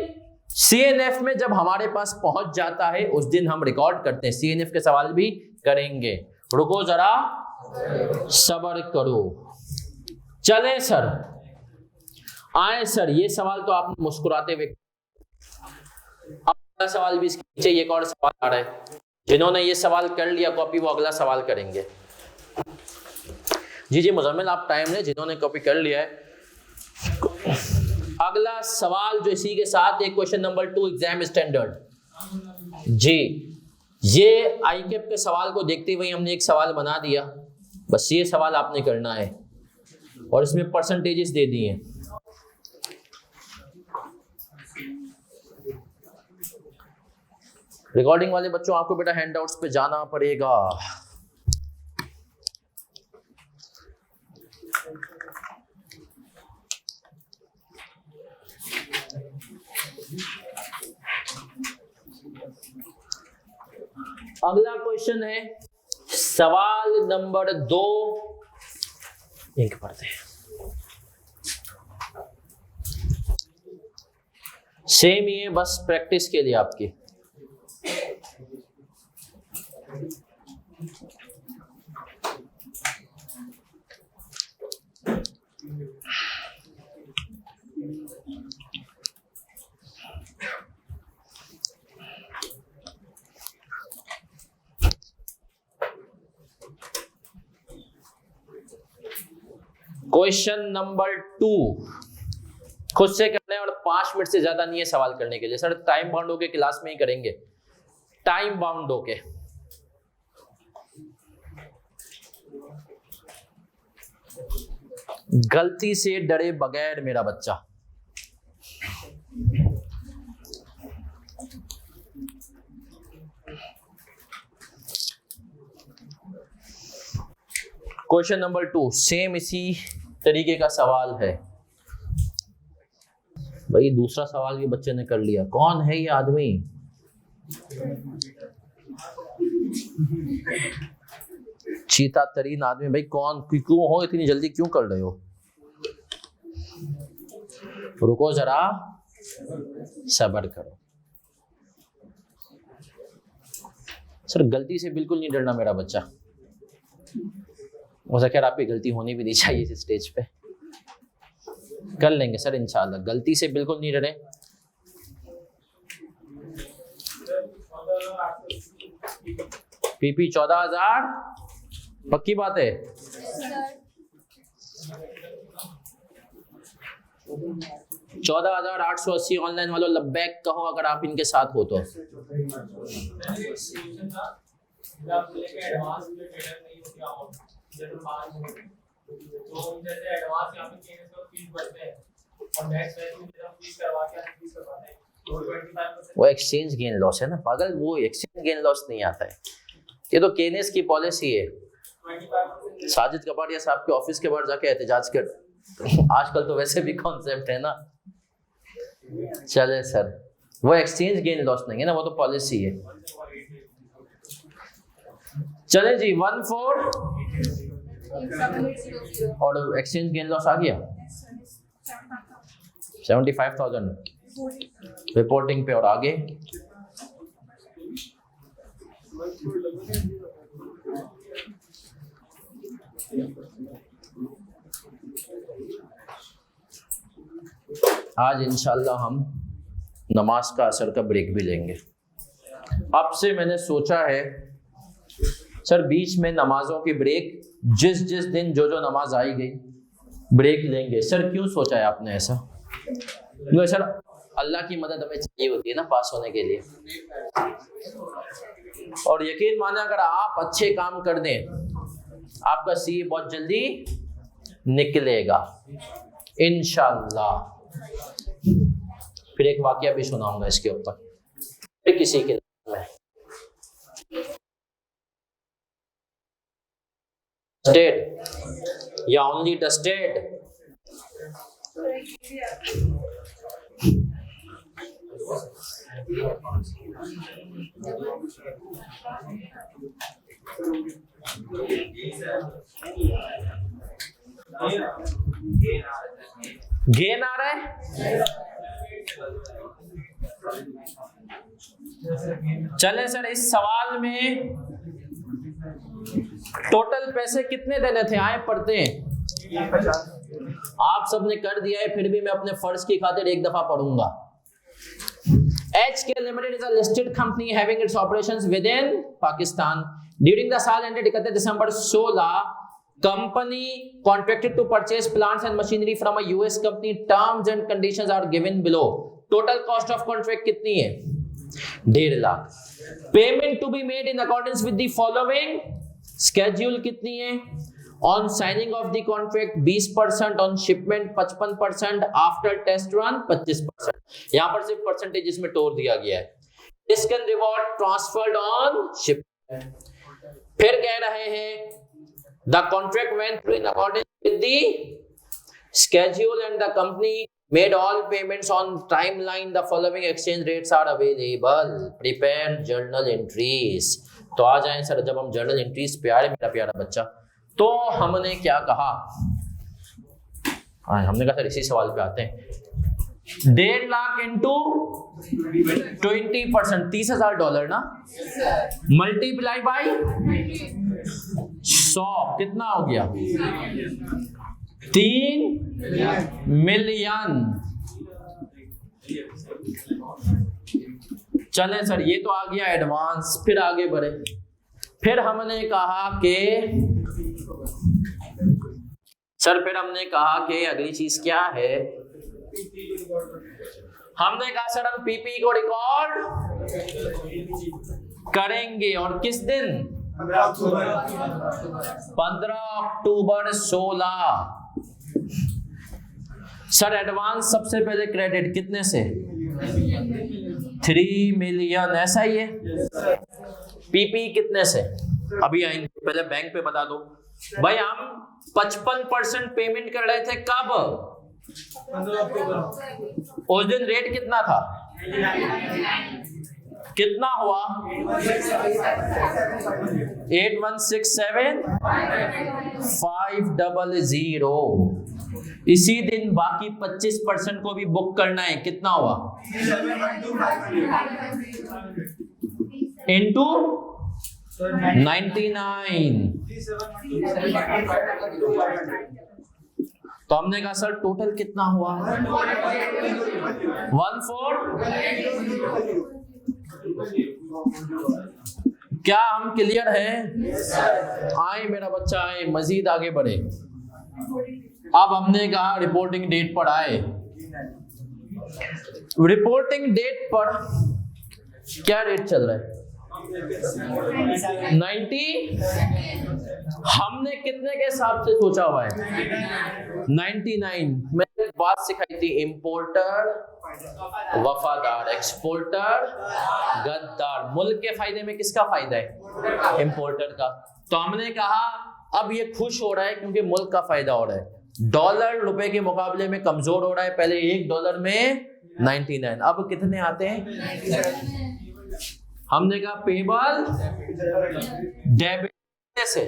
CNF में जब हमारे पास पहुंच जाता है उस दिन हम रिकॉर्ड करते हैं। CNF के सवाल भी करेंगे, रुको जरा सब्र करो। चले सर आए सर, ये सवाल तो आपने मुस्कुराते हुए, अगला सवाल भी इसके नीचे एक और सवाल आ रहा है। जिन्होंने ये सवाल कर लिया कॉपी, वो अगला सवाल करेंगे। जी मुजम्मिल आप टाइम लें, जिन्होंने कॉपी कर लिया है। अगला सवाल जो इसी के साथ एक क्वेश्चन नंबर 2 एग्जाम स्टैंडर्ड। जी ये आईकेप के सवाल को देखते हुए हमने एक सवाल बना दिया, बस ये सवाल आपने करना है और इसमें परसेंटेजेस दे दिए हैं। रिकॉर्डिंग वाले बच्चों आपको बेटा हैंडआउट्स पे जाना पड़ेगा। अगला क्वेश्चन है सवाल नंबर 2, एक पढ़ते हैं। सेम ये बस प्रैक्टिस के लिए आपकी। क्वेश्चन नंबर 2 खुद से करना है और 5 मिनट से ज्यादा नहीं है सवाल करने के लिए। सर टाइम बाउंड होके क्लास में ही करेंगे, टाइम बाउंड होके। गलती से डरे बगैर मेरा बच्चा। क्वेश्चन नंबर 2 सेम इसी तरीके का सवाल है। भाई दूसरा सवाल भी बच्चे ने कर लिया। कौन है ये आदमी? चीता तरीन आदमी। भाई कौन, क्यों हो, इतनी जल्दी क्यों कर रहे हो? रुको जरा, सब्र करो। सर गलती से बिल्कुल नहीं डरना मेरा बच्चा। हो सके आपकी गलती होनी भी नहीं चाहिए इस स्टेज पे। कर लेंगे सर इंशाल्लाह, गलती से बिल्कुल नहीं डरे। पीपी 14,000 पक्की बात है? 14,880 ऑनलाइन वालों लब्बैक कहो अगर आप इनके साथ हो तो। वो एक्सचेंज गेन लॉस है ना पागल, वो एक्सचेंज गेन लॉस नहीं आता है, ये तो केनेस की पॉलिसी है। साजिद कपाड़िया साहब के ऑफिस के बाहर जाके एहतजाज कर, आजकल तो वैसे भी कॉन्सेप्ट है ना। चले सर, वो एक्सचेंज गेन लॉस नहीं है ना, वो तो पॉलिसी है। चले जी 14 और एक्सचेंज गेन लॉस आ गया 75,000 रिपोर्टिंग पे। और आगे आज इंशाल्लाह हम नमाज का असर का ब्रेक भी लेंगे। अब से मैंने सोचा है सर बीच में नमाजों की ब्रेक जिस दिन जो नमाज आई गई ब्रेक लेंगे। सर क्यों सोचा है आपने ऐसा? क्योंकि सर अल्लाह की मदद हमें चाहिए होती है ना पास होने के लिए। और यकीन माना अगर आप अच्छे काम कर दें आपका सीए बहुत जल्दी निकलेगा इंशाल्लाह। फिर एक वाकया भी सुनाऊंगा इसके ऊपर, फिर किसी के में डस्टेड या ओनली डस्टेड। गेन आ रहा है। चले सर इस सवाल में टोटल पैसे कितने देने थे, आए पढ़ते हैं। आप सबने कर दिया है, फिर भी मैं अपने फर्ज की खातिर एक दफा पढ़ूंगा। HK Limited is a listed company having its operations within Pakistan. During the साल ended 31 December 16, company contracted to purchase plants and machinery from a US company. Terms and conditions are given below. Total cost of contract कितनी है? 1.5 lakh. Payment to be made in accordance with the following. Schedule कितनी है? On signing of the contract 20%, on shipment 55%, after test run 25%. यहाँ पर सिर्फ percentage इसमें तोड़ दिया गया है। Risk and reward transferred on shipment. फिर कह रहे हैं the contract went through in accordance with the schedule and the company made all payments on timeline. The following exchange rates are available. Prepare journal entries. तो आ जाएं sir, जब हम journal entries पे आ रहे मेरा प्यारा बच्चा, तो हमने क्या कहा? हमने कहा सर इसी सवाल पे आते हैं। 1.5 लाख इंटू 20%, $30,000 ना, मल्टीप्लाई बाई 100 कितना हो गया? 3 मिलियन। चलें सर, ये तो आ गया एडवांस। फिर आगे बढ़े। फिर हमने कहा कि अगली चीज क्या है? हमने कहा सर हम पीपी को रिकॉर्ड करेंगे, और किस दिन? 15 अक्टूबर 16। सर एडवांस सबसे पहले क्रेडिट कितने से? 3 मिलियन, ऐसा ही है। पीपी कितने से? अभी आएंगे, पहले बैंक पे बता दो भाई। हम 55% पेमेंट कर रहे थे, कब? 15 अक्टूबर। उस दिन रेट कितना था? कितना हुआ? 8167,500। इसी दिन बाकी 25% को भी बुक करना है। कितना हुआ? इंटू 99। तो हमने कहा सर टोटल कितना हुआ? 14। क्या हम क्लियर है? आए मेरा बच्चा आए, मजीद आगे बढ़े। अब हमने कहा रिपोर्टिंग डेट पर आए। रिपोर्टिंग डेट पर क्या रेट चल रहा है? 90। हमने कितने के हिसाब से सोचा हुआ है? 99। मैंने एक बात सिखाई थी, इंपोर्टर वफादार, एक्सपोर्टर गद्दार। मुल्क के फायदे में किसका फायदा है? इंपोर्टर का। तो हमने कहा अब ये खुश हो रहा है क्योंकि मुल्क का फायदा हो रहा है। डॉलर रुपए के मुकाबले में कमजोर हो रहा है। पहले $1 में 99, अब कितने आते हैं? हमने कहा पेबल डेबिट से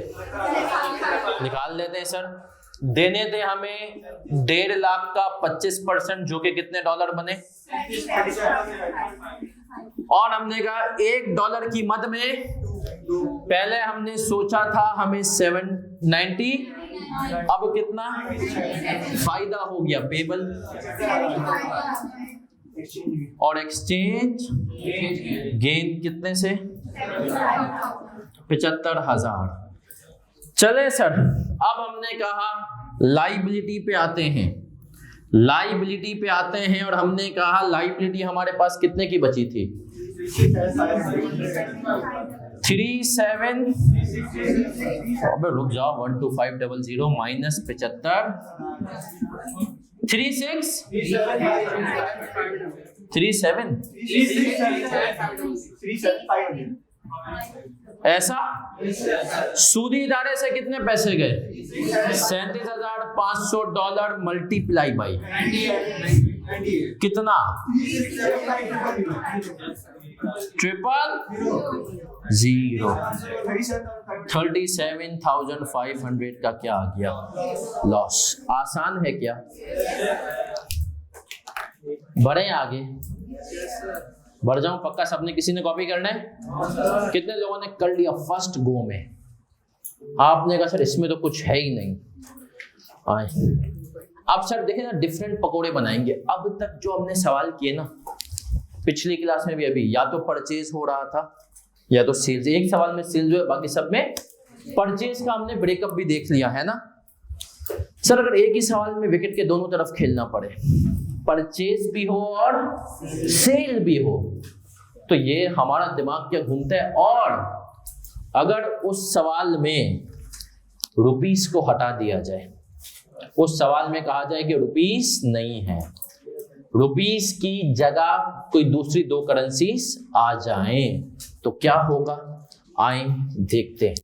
निकाल लेते हैं सर। देने थे हमें 1.5 लाख का 25%, जो कि कितने डॉलर बने? और हमने कहा $1 की मद में पहले हमने सोचा था हमें 790, अब कितना फायदा हो गया? पेबल और एक्सचेंज गेन कितने से? 75,000। चले सर, अब हमने कहा लाइबिलिटी पे आते हैं। लाइबिलिटी पे आते हैं और हमने कहा लाइबिलिटी हमारे पास कितने की बची थी? 37। अबे रुक जाओ, 12500 माइनस 75 36 37 ऐसा। सूदी इदारे से कितने पैसे गए? $37,500 मल्टीप्लाई बाई कितना? 000। 37,500 का क्या आ गया? लॉस। आसान है क्या? बढ़े आगे, बढ़ जाऊं पक्का। सबने किसी ने कॉपी करना है? कितने लोगों ने कर लिया फर्स्ट गो में? आपने कहा सर इसमें तो कुछ है ही नहीं। आए अब सर देखें ना, डिफरेंट पकोड़े बनाएंगे। अब तक जो हमने सवाल किए ना, पिछली क्लास में भी अभी, या तो परचेज हो रहा था या तो सेल्स। एक सवाल में सेल्स हुए, बाकी सब में परचेज का हमने ब्रेकअप भी देख लिया है ना। सर अगर एक ही सवाल में विकेट के दोनों तरफ खेलना पड़े, परचेज भी हो और सेल भी हो, तो ये हमारा दिमाग क्या घूमता है। और अगर उस सवाल में रुपीस को हटा दिया जाए, उस सवाल में कहा जाए कि रुपीस नहीं है, रुपीस की जगह कोई दूसरी दो करेंसीज आ जाएं, तो क्या होगा, आए देखते हैं।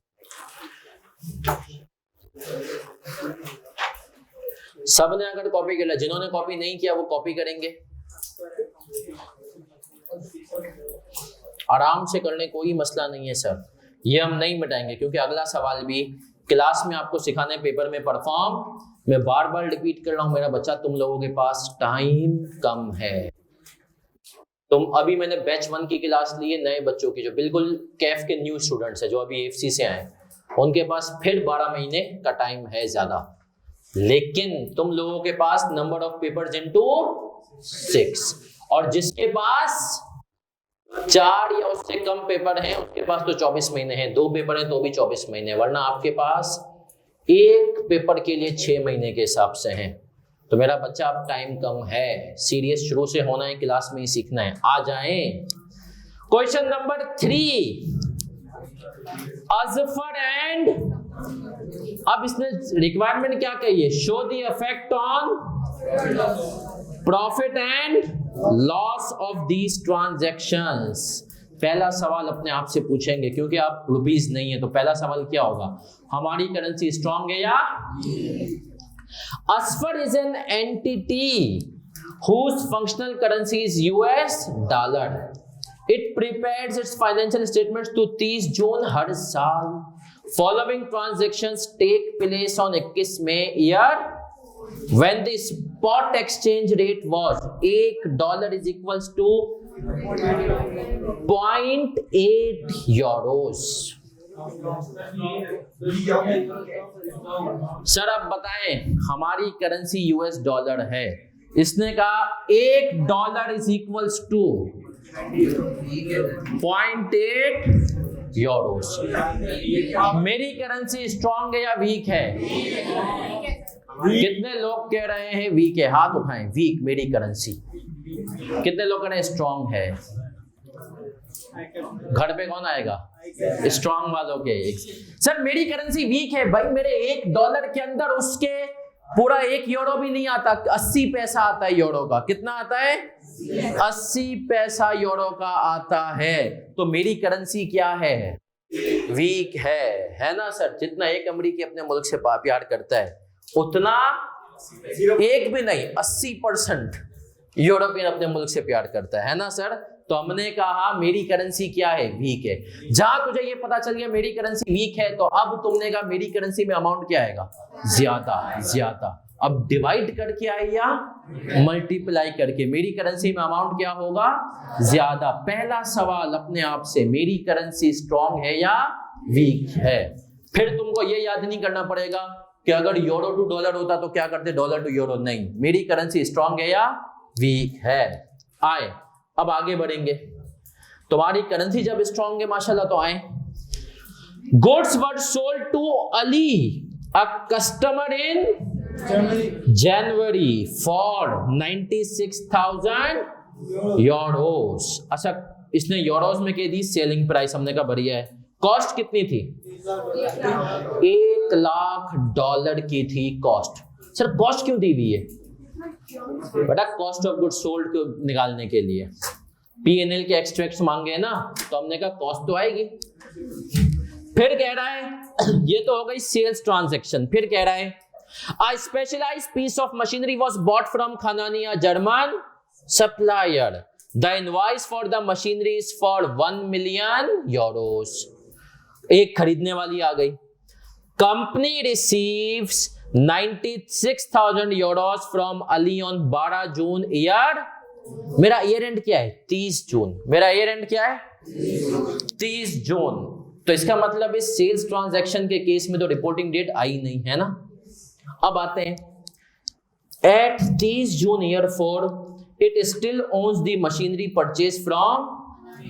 सबने अगर कॉपी कर लिया, जिन्होंने कॉपी नहीं किया वो कॉपी करेंगे, आराम से करने, कोई मसला नहीं है सर। ये हम नहीं मिटाएंगे क्योंकि अगला सवाल भी क्लास में आपको सिखाने, पेपर में परफॉर्म। मैं बार बार रिपीट कर रहा हूं मेरा बच्चा, तुम लोगों के पास टाइम कम है। तुम अभी मैंने बैच 1 की क्लास ली है, नए बच्चों की, जो बिल्कुल कैफ के न्यू स्टूडेंट्स है, जो अभी एफसी से आए, उनके पास फिर 12 महीने का टाइम है ज्यादा। लेकिन तुम लोगों के पास नंबर ऑफ पेपर्स इनटू 6, और जिसके पास 4 या उससे कम पेपर हैं उसके पास तो 24 महीने हैं, 2 पेपर हैं तो भी 24 महीने, वरना आपके पास एक पेपर के लिए 6 महीने के हिसाब से हैं। तो मेरा बच्चा अब टाइम कम है, सीरियस शुरू से होना है, क्लास में ही सीखना है। आ जाएं। क्वेश्चन नंबर 3, अजफर एंड, अब इसने रिक्वायरमेंट क्या कही है, show the effect on profit and loss of these transactions. पहला सवाल अपने आप से पूछेंगे, क्योंकि आप रुपीस नहीं है, तो पहला सवाल क्या होगा, हमारी करेंसी स्ट्रांग है या। Asfar is an entity whose functional currency is US dollar. It prepares its financial statements to 30 June हर साल। Following transactions take place on 21 May year when the spot exchange rate was $1 is equals to 0.8 euros। Sir आप बताएं, हमारी currency US dollar है, इसने कहा $1 is equals to 0.8 Euros. मेरी currency strong है या वीक है? कितने लोग कह रहे हैं वीक है? हाथ उठाएं। वीक मेरी करेंसी। कितने लोग कह रहे हैं स्ट्रांग है? घर पे कौन आएगा? स्ट्रांग वालों के। सर मेरी करेंसी वीक है भाई, मेरे $1 के अंदर उसके पूरा 1 यूरो भी नहीं आता, 80 पैसा आता है यूरो का। कितना आता है? 80 पैसा यूरो का आता है। तो मेरी करेंसी क्या है? वीक है ना सर? जितना एक अमेरिकी अपने मुल्क से प्यार करता है उतना एक भी नहीं, 80% यूरोपियन अपने मुल्क से प्यार करता है ना सर? तो हमने कहा मेरी करेंसी क्या है? वीक है। जहां तुझे ये पता चल गया मेरी करेंसी वीक है, तो अब तुमने कहा मेरी करेंसी में अमाउंट क्या आएगा? ज्यादा। अब डिवाइड करके आए या मल्टीप्लाई करके? मेरी करेंसी में अमाउंट क्या होगा? ज्यादा। पहला सवाल अपने आप से, मेरी करेंसी स्ट्रांग है या वीक है? फिर तुमको ये याद नहीं करना पड़ेगा कि अगर यूरो टू डॉलर होता तो क्या करते, डॉलर टू यूरो। नहीं, मेरी करेंसी स्ट्रांग है या वीक है। आए अब आगे बढ़ेंगे। तुम्हारी करेंसी जब स्ट्रांग है माशाल्लाह, तो आए। Goods were sold to Ali a customer in January for 96,000 euros. अच्छा, इसने यूरोस में कह दी सेलिंग प्राइस, हमने कहा बढ़िया है। कॉस्ट कितनी थी? $1,00,000 की थी कॉस्ट। सर कॉस्ट क्यों दी हुई है बेटा? कॉस्ट ऑफ गुड्स सोल्ड को निकालने के लिए P&L के एक्सट्रैक्ट्स मांगे ना, तो हमने कहा कॉस्ट तो आएगी। फिर कह रहा है, ये तो हो गई सेल्स ट्रांजैक्शन। फिर कह रहा है a specialized piece of machinery was bought from Khanani, a German supplier. The invoice for the machinery is for 1 million euros. एक खरीदने वाली आ गई। Company receives 96,000 euros from Ali on 12 June year. मेरा year and क्या है? 30 जून। मेरा year and क्या है? 30 जून। तो इसका मतलब इस सेल्स ट्रांजैक्शन के केस में तो रिपोर्टिंग डेट आई नहीं है ना। अब आते हैं, At 30 June year 4, it still owns the machinery purchased from.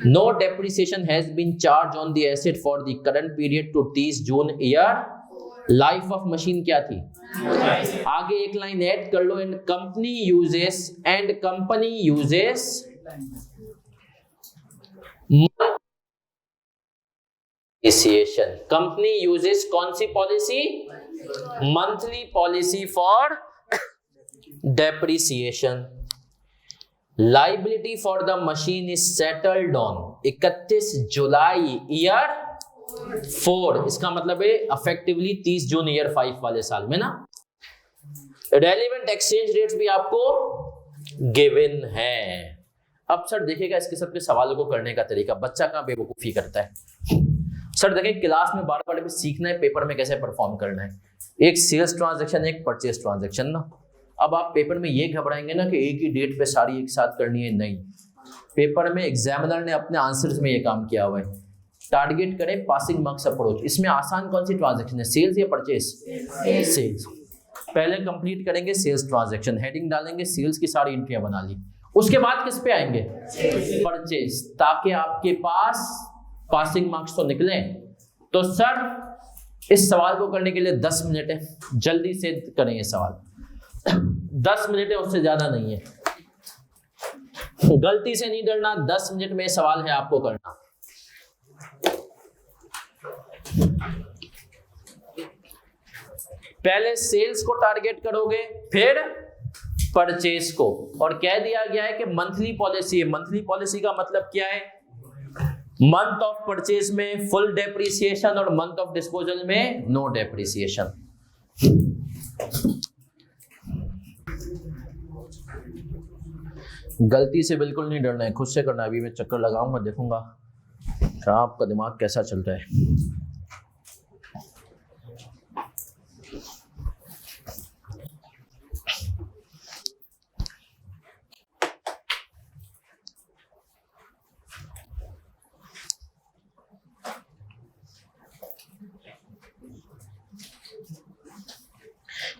No depreciation has been charged on the asset for the current period to 30 June year. Life of machine क्या थी? आगे एक लाइन ऐड कर लो, and company uses depreciation. Company uses कौन सी policy? Monthly policy for depreciation. Liability for the machine is settled on 31 July year 4. इसका मतलब है अफेक्टिवली 30 जून ईयर 5 वाले साल में ना. रेलेवेंट एक्सचेंज रेट्स भी आपको गिवन है. अब सर देखिएगा इसके सबके सवालों को करने का तरीका. बच्चा कहाँ बेवकूफी करता है. सर देखिए क्लास में बार बार सीखना है पेपर में कैसे परफॉर्म करना है. एक सेल्स ट्रांजैक्शन, एक परचेस ट्रांजैक्शन ना. अब आप पेपर में ये घबराएंगे ना कि एक ही डेट पे सारी एक साथ करनी है. नहीं, पेपर में एग्जामिनर ने अपने आंसर्स में ये काम किया हुआ है. टारगेट करें पासिंग मार्क्स अप्रोच. इसमें आसान कौन सी ट्रांजैक्शन है? सेल्स या परचेस? सेल्स. पहले कंप्लीट करेंगे सेल्स ट्रांजैक्शन, हेडिंग डालेंगे, सेल्स की सारी एंट्रियां बना ली. उसके बाद किस पे आएंगे? परचेस, ताकि आपके पास पासिंग मार्क्स तो निकले. तो सर इस सवाल को करने के लिए 10 मिनट है. जल्दी से करें ये सवाल. 10 मिनट है, उससे ज्यादा नहीं है. गलती से नहीं डरना. 10 मिनट में सवाल है आपको करना. पहले सेल्स को टारगेट करोगे, फिर परचेस को. और कह दिया गया है कि मंथली पॉलिसी है. मंथली पॉलिसी का मतलब क्या है? मंथ ऑफ परचेस में फुल डेप्रिसिएशन और मंथ ऑफ डिस्पोजल में नो डेप्रिसिएशन. गलती से बिल्कुल नहीं डरना है, खुद से करना है. अभी मैं चक्कर लगाऊंगा, देखूंगा क्या आपका दिमाग कैसा चलता है.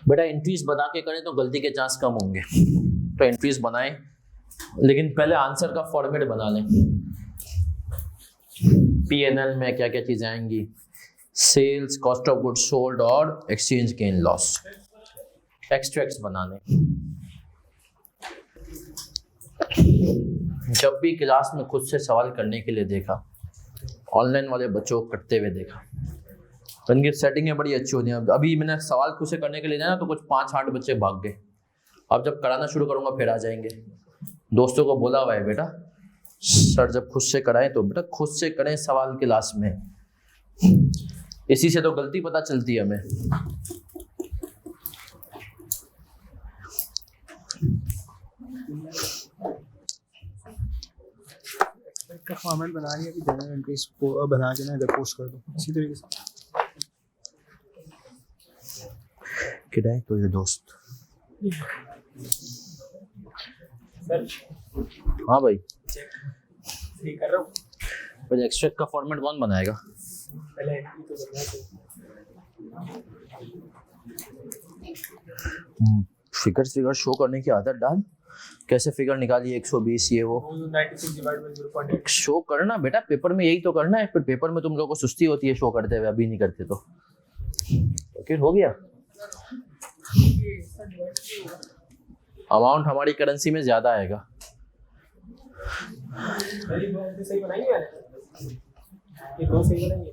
बेटा एंट्रीज बना के करें तो गलती के चांस कम होंगे. तो एंट्रीज बनाएं, लेकिन पहले आंसर का फॉर्मेट बना लें. पीएनएल में क्या क्या चीजें आएंगी? Sales, cost of goods sold और एक्सचेंज गेन लॉस. एक्सट्रैक्ट्स बना लें. जब भी क्लास में खुद से सवाल करने के लिए देखा, ऑनलाइन वाले बच्चों को करते हुए देखा, तो इनकी सेटिंगें बड़ी अच्छी होती हैं. अभी मैंने सवाल खुद से करने के लिए जाना तो कुछ 5-8 बच्चे भाग गए. अब जब कराना शुरू करूंगा फिर आ जाएंगे. दोस्तों को बोला हुआ है बेटा सर जब खुद से कराएं तो बेटा खुद से करें सवाल क्लास में. इसी से तो गलती पता चलती है हमें. का फॉर्मेट बना लिया कि जनरल एंट्रीज को बना के ना इधर पोस्ट कर दो इसी तरीके से. किधर है तो ये दोस्त? हाँ भाई कर रहा हूँ. पहले एक्सट्रैक्ट का फॉर्मेट कौन बनाएगा? पहले एंट्री तो बनना. फिगर शो करने की आदत डाल. कैसे फिगर निकालिए 120 ये वो 96 डिवाइड बाय 0.8 शो करना बेटा. पेपर में यही तो करना है. फिर पेपर में तुम लोगों को सुस्ती होती है शो करते हुए, अभी नहीं करते तो फिर हो गया. अमाउंट हमारी करेंसी में ज्यादा आएगा. सही बनाएंगे ये दो सही बनाएंगे.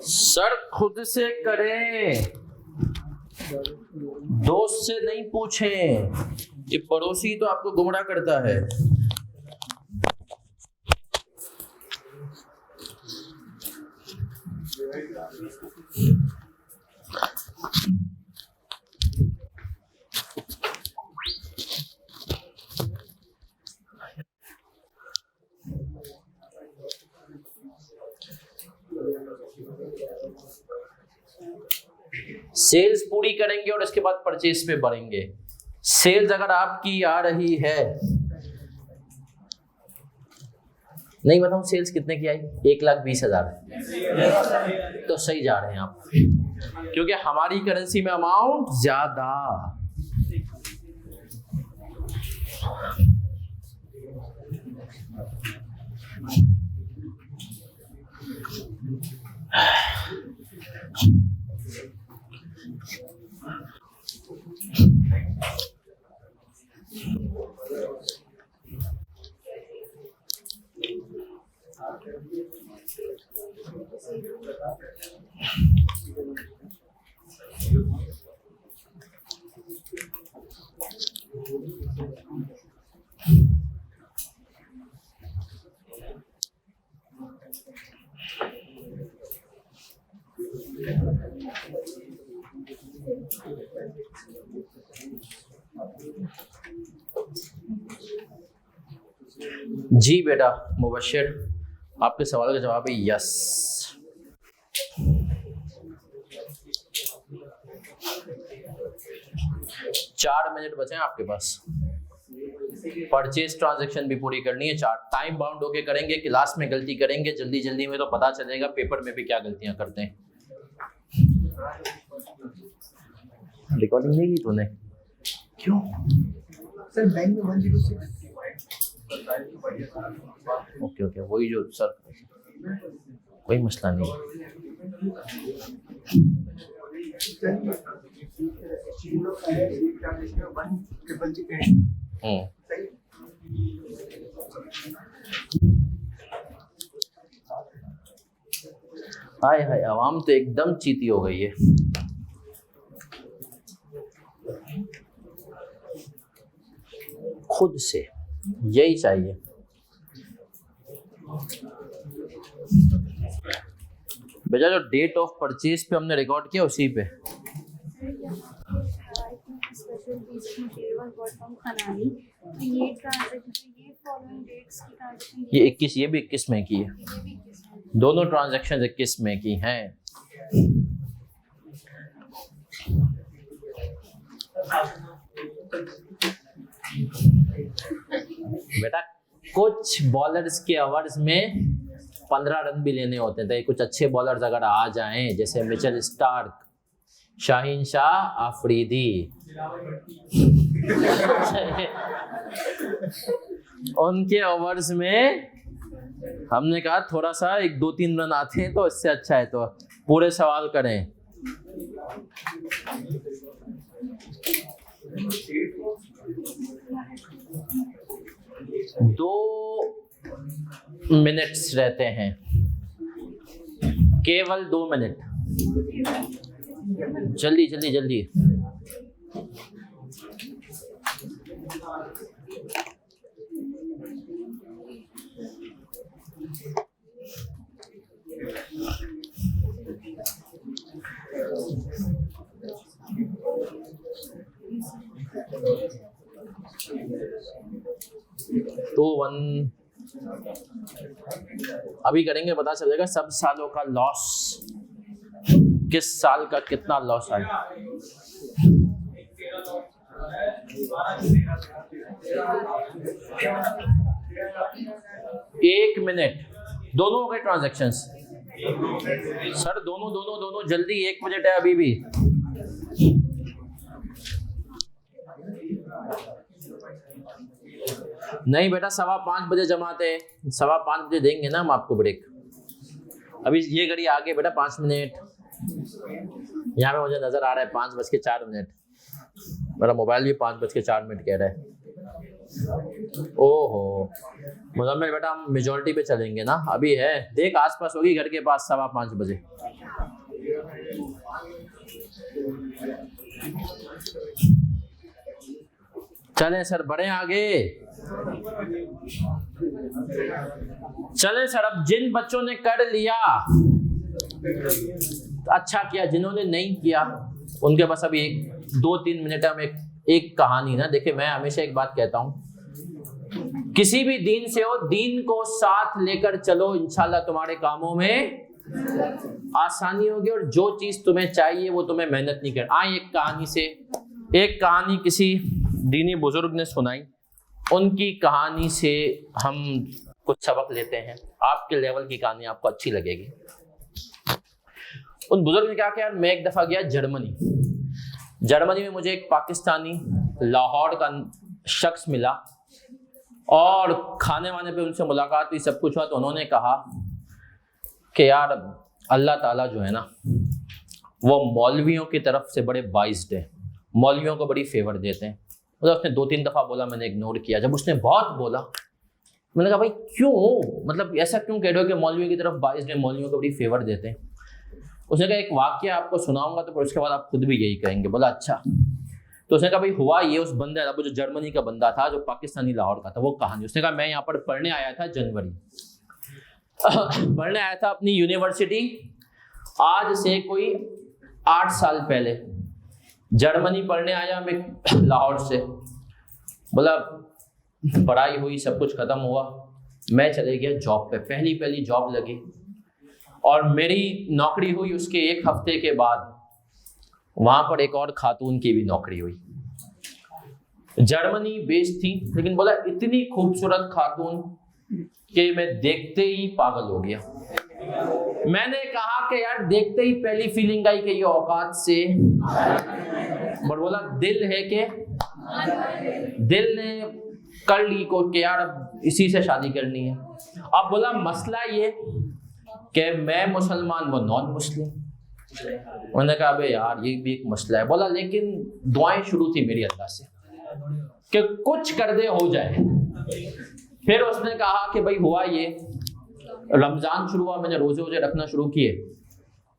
सर खुद से करें, दोस्त से नहीं पूछें. ये पड़ोसी तो आपको गुमराह करता है. सेल्स पूरी करेंगे और इसके बाद परचेज पे बढ़ेंगे। सेल्स अगर आपकी आ रही है, नहीं बताऊं सेल्स कितने की आई, 1,20,000, तो सही जा रहे हैं आप, क्योंकि हमारी करेंसी में अमाउंट ज्यादा। जी बेटा मुबश्शिर, आपके सवाल का जवाब है यस। चार मिनट बचे हैं आपके पास, परचेज ट्रांजैक्शन भी पूरी करनी है। 4 टाइम बाउंड होके करेंगे, क्लास में गलती करेंगे जल्दी जल्दी में तो पता चलेगा पेपर में भी क्या गलतियां करते हैं। रिकॉर्डिंग नहीं की तूने? क्यों सर? बैंक में 106। ओके ओके, वही जो सर, कोई मसला नहीं। हाय हाय, आवाम तो एकदम चीती हो गई है। खुद से यही चाहिए। बेटा जो डेट ऑफ परचेज पे हमने रिकॉर्ड किया उसी पे। ये 21, ये भी 21 में की है, दोनों ट्रांजैक्शन 21 में की हैं। बेटा कुछ बॉलर्स के ओवर्स में 15 रन भी लेने होते हैं, तो कुछ अच्छे बॉलर्स अगर आ जाएं जैसे मिचेल स्टार्क, शाहीन शाह अफरीदी, उनके ओवर्स में हमने कहा थोड़ा सा 1-2-3 रन आते हैं तो इससे अच्छा है तो पूरे सवाल करें। दो मिनट्स रहते हैं, केवल 2 मिनट। जल्दी जल्दी जल्दी। तो 1 अभी करेंगे, पता चलेगा सब सालों का लॉस, किस साल का कितना लॉस आया। एक मिनट, दोनों हो गए ट्रांजैक्शंस सर, दोनों दोनों दोनों जल्दी, 1 मिनट है अभी भी। नहीं बेटा 5:15 बजे जमाते हैं, 5:15 बजे देंगे ना हम आपको ब्रेक। अभी ये घड़ी आगे बेटा 5 मिनट, यहाँ पे मुझे नजर आ रहा है 5:04। मेरा मोबाइल भी 5:04 कह रहा है। ओहो मुजम्मिल बेटा हम मेजॉरिटी पे चलेंगे ना, अभी है देख आसपास होगी घर के पास 5:15 बजे। चलें सर बढ़े आगे, चलें सर। अब जिन बच्चों ने कर लिया अच्छा किया, जिन्होंने नहीं किया उनके पास अभी 2-3 मिनट है। हम एक कहानी ना, देखिए मैं हमेशा एक बात कहता हूं, किसी भी दीन से हो, दीन को साथ लेकर चलो, इंशाल्लाह तुम्हारे कामों में आसानी होगी, और जो चीज तुम्हें चाहिए वो तुम्हें मेहनत नहीं करना। एक कहानी किसी दीनी बुजुर्ग ने सुनाई, उनकी कहानी से हम कुछ सबक लेते हैं। आपके लेवल की कहानी आपको अच्छी लगेगी। उन बुजुर्ग ने क्या किया, मैं एक दफा गया जर्मनी में मुझे एक पाकिस्तानी लाहौर का शख्स मिला और खाने वाने पे उनसे मुलाकात हुई, सब कुछ हुआ। तो उन्होंने कहा कि यार अल्लाह ताला जो है ना वो मौलवियों की तरफ से बड़े बाइज्ड है, मौलवियों को बड़ी फेवर देते हैं। मतलब उसने 2-3 दफ़ा बोला, मैंने इग्नोर किया। जब उसने बहुत बोला मैंने कहा भाई क्यों, मतलब ऐसा क्यों कह रहे हो कि मौलवियों की तरफ बाइज्ड है, मौलवियों को बड़ी फेवर देते हैं। उसने कहा एक वाक्य आपको सुनाऊंगा तो फिर उसके बाद आप खुद भी यही कहेंगे। बोला अच्छा। तो उसने कहा भाई हुआ ये, उस बंदे वो जो जर्मनी का बंदा था जो पाकिस्तानी लाहौर का था, वो कहानी। उसने कहा मैं यहाँ पर पढ़ने आया था जनवरी पढ़ने आया था अपनी यूनिवर्सिटी, आज से कोई 8 साल पहले जर्मनी पढ़ने आया मैं लाहौर से। बोला पढ़ाई हुई, सब कुछ खत्म हुआ, मैं चले गया जॉब पे। पहली जॉब लगी और मेरी नौकरी हुई। उसके 1 हफ्ते के बाद वहां पर एक और खातून की भी नौकरी हुई। जर्मनी बेस्ड थी, लेकिन बोला इतनी खूबसूरत खातून कि मैं देखते ही पागल हो गया। मैंने कहा कि यार देखते ही पहली फीलिंग आई कि ये औकात से, बट बोला दिल है कि दिल ने कर ली को कि यार अब इसी से शादी करनी है। अब बोला मसला ये कि मैं मुसलमान वो नॉन मुस्लिम। मैंने कहा अबे यार ये भी एक मसला है। बोला लेकिन दुआएं शुरू थी मेरी अल्लाह से कि कुछ कर दे हो जाए। फिर उसने कहा कि भाई हुआ ये, रमजान शुरू हुआ, मैंने रोजे रखना शुरू किए।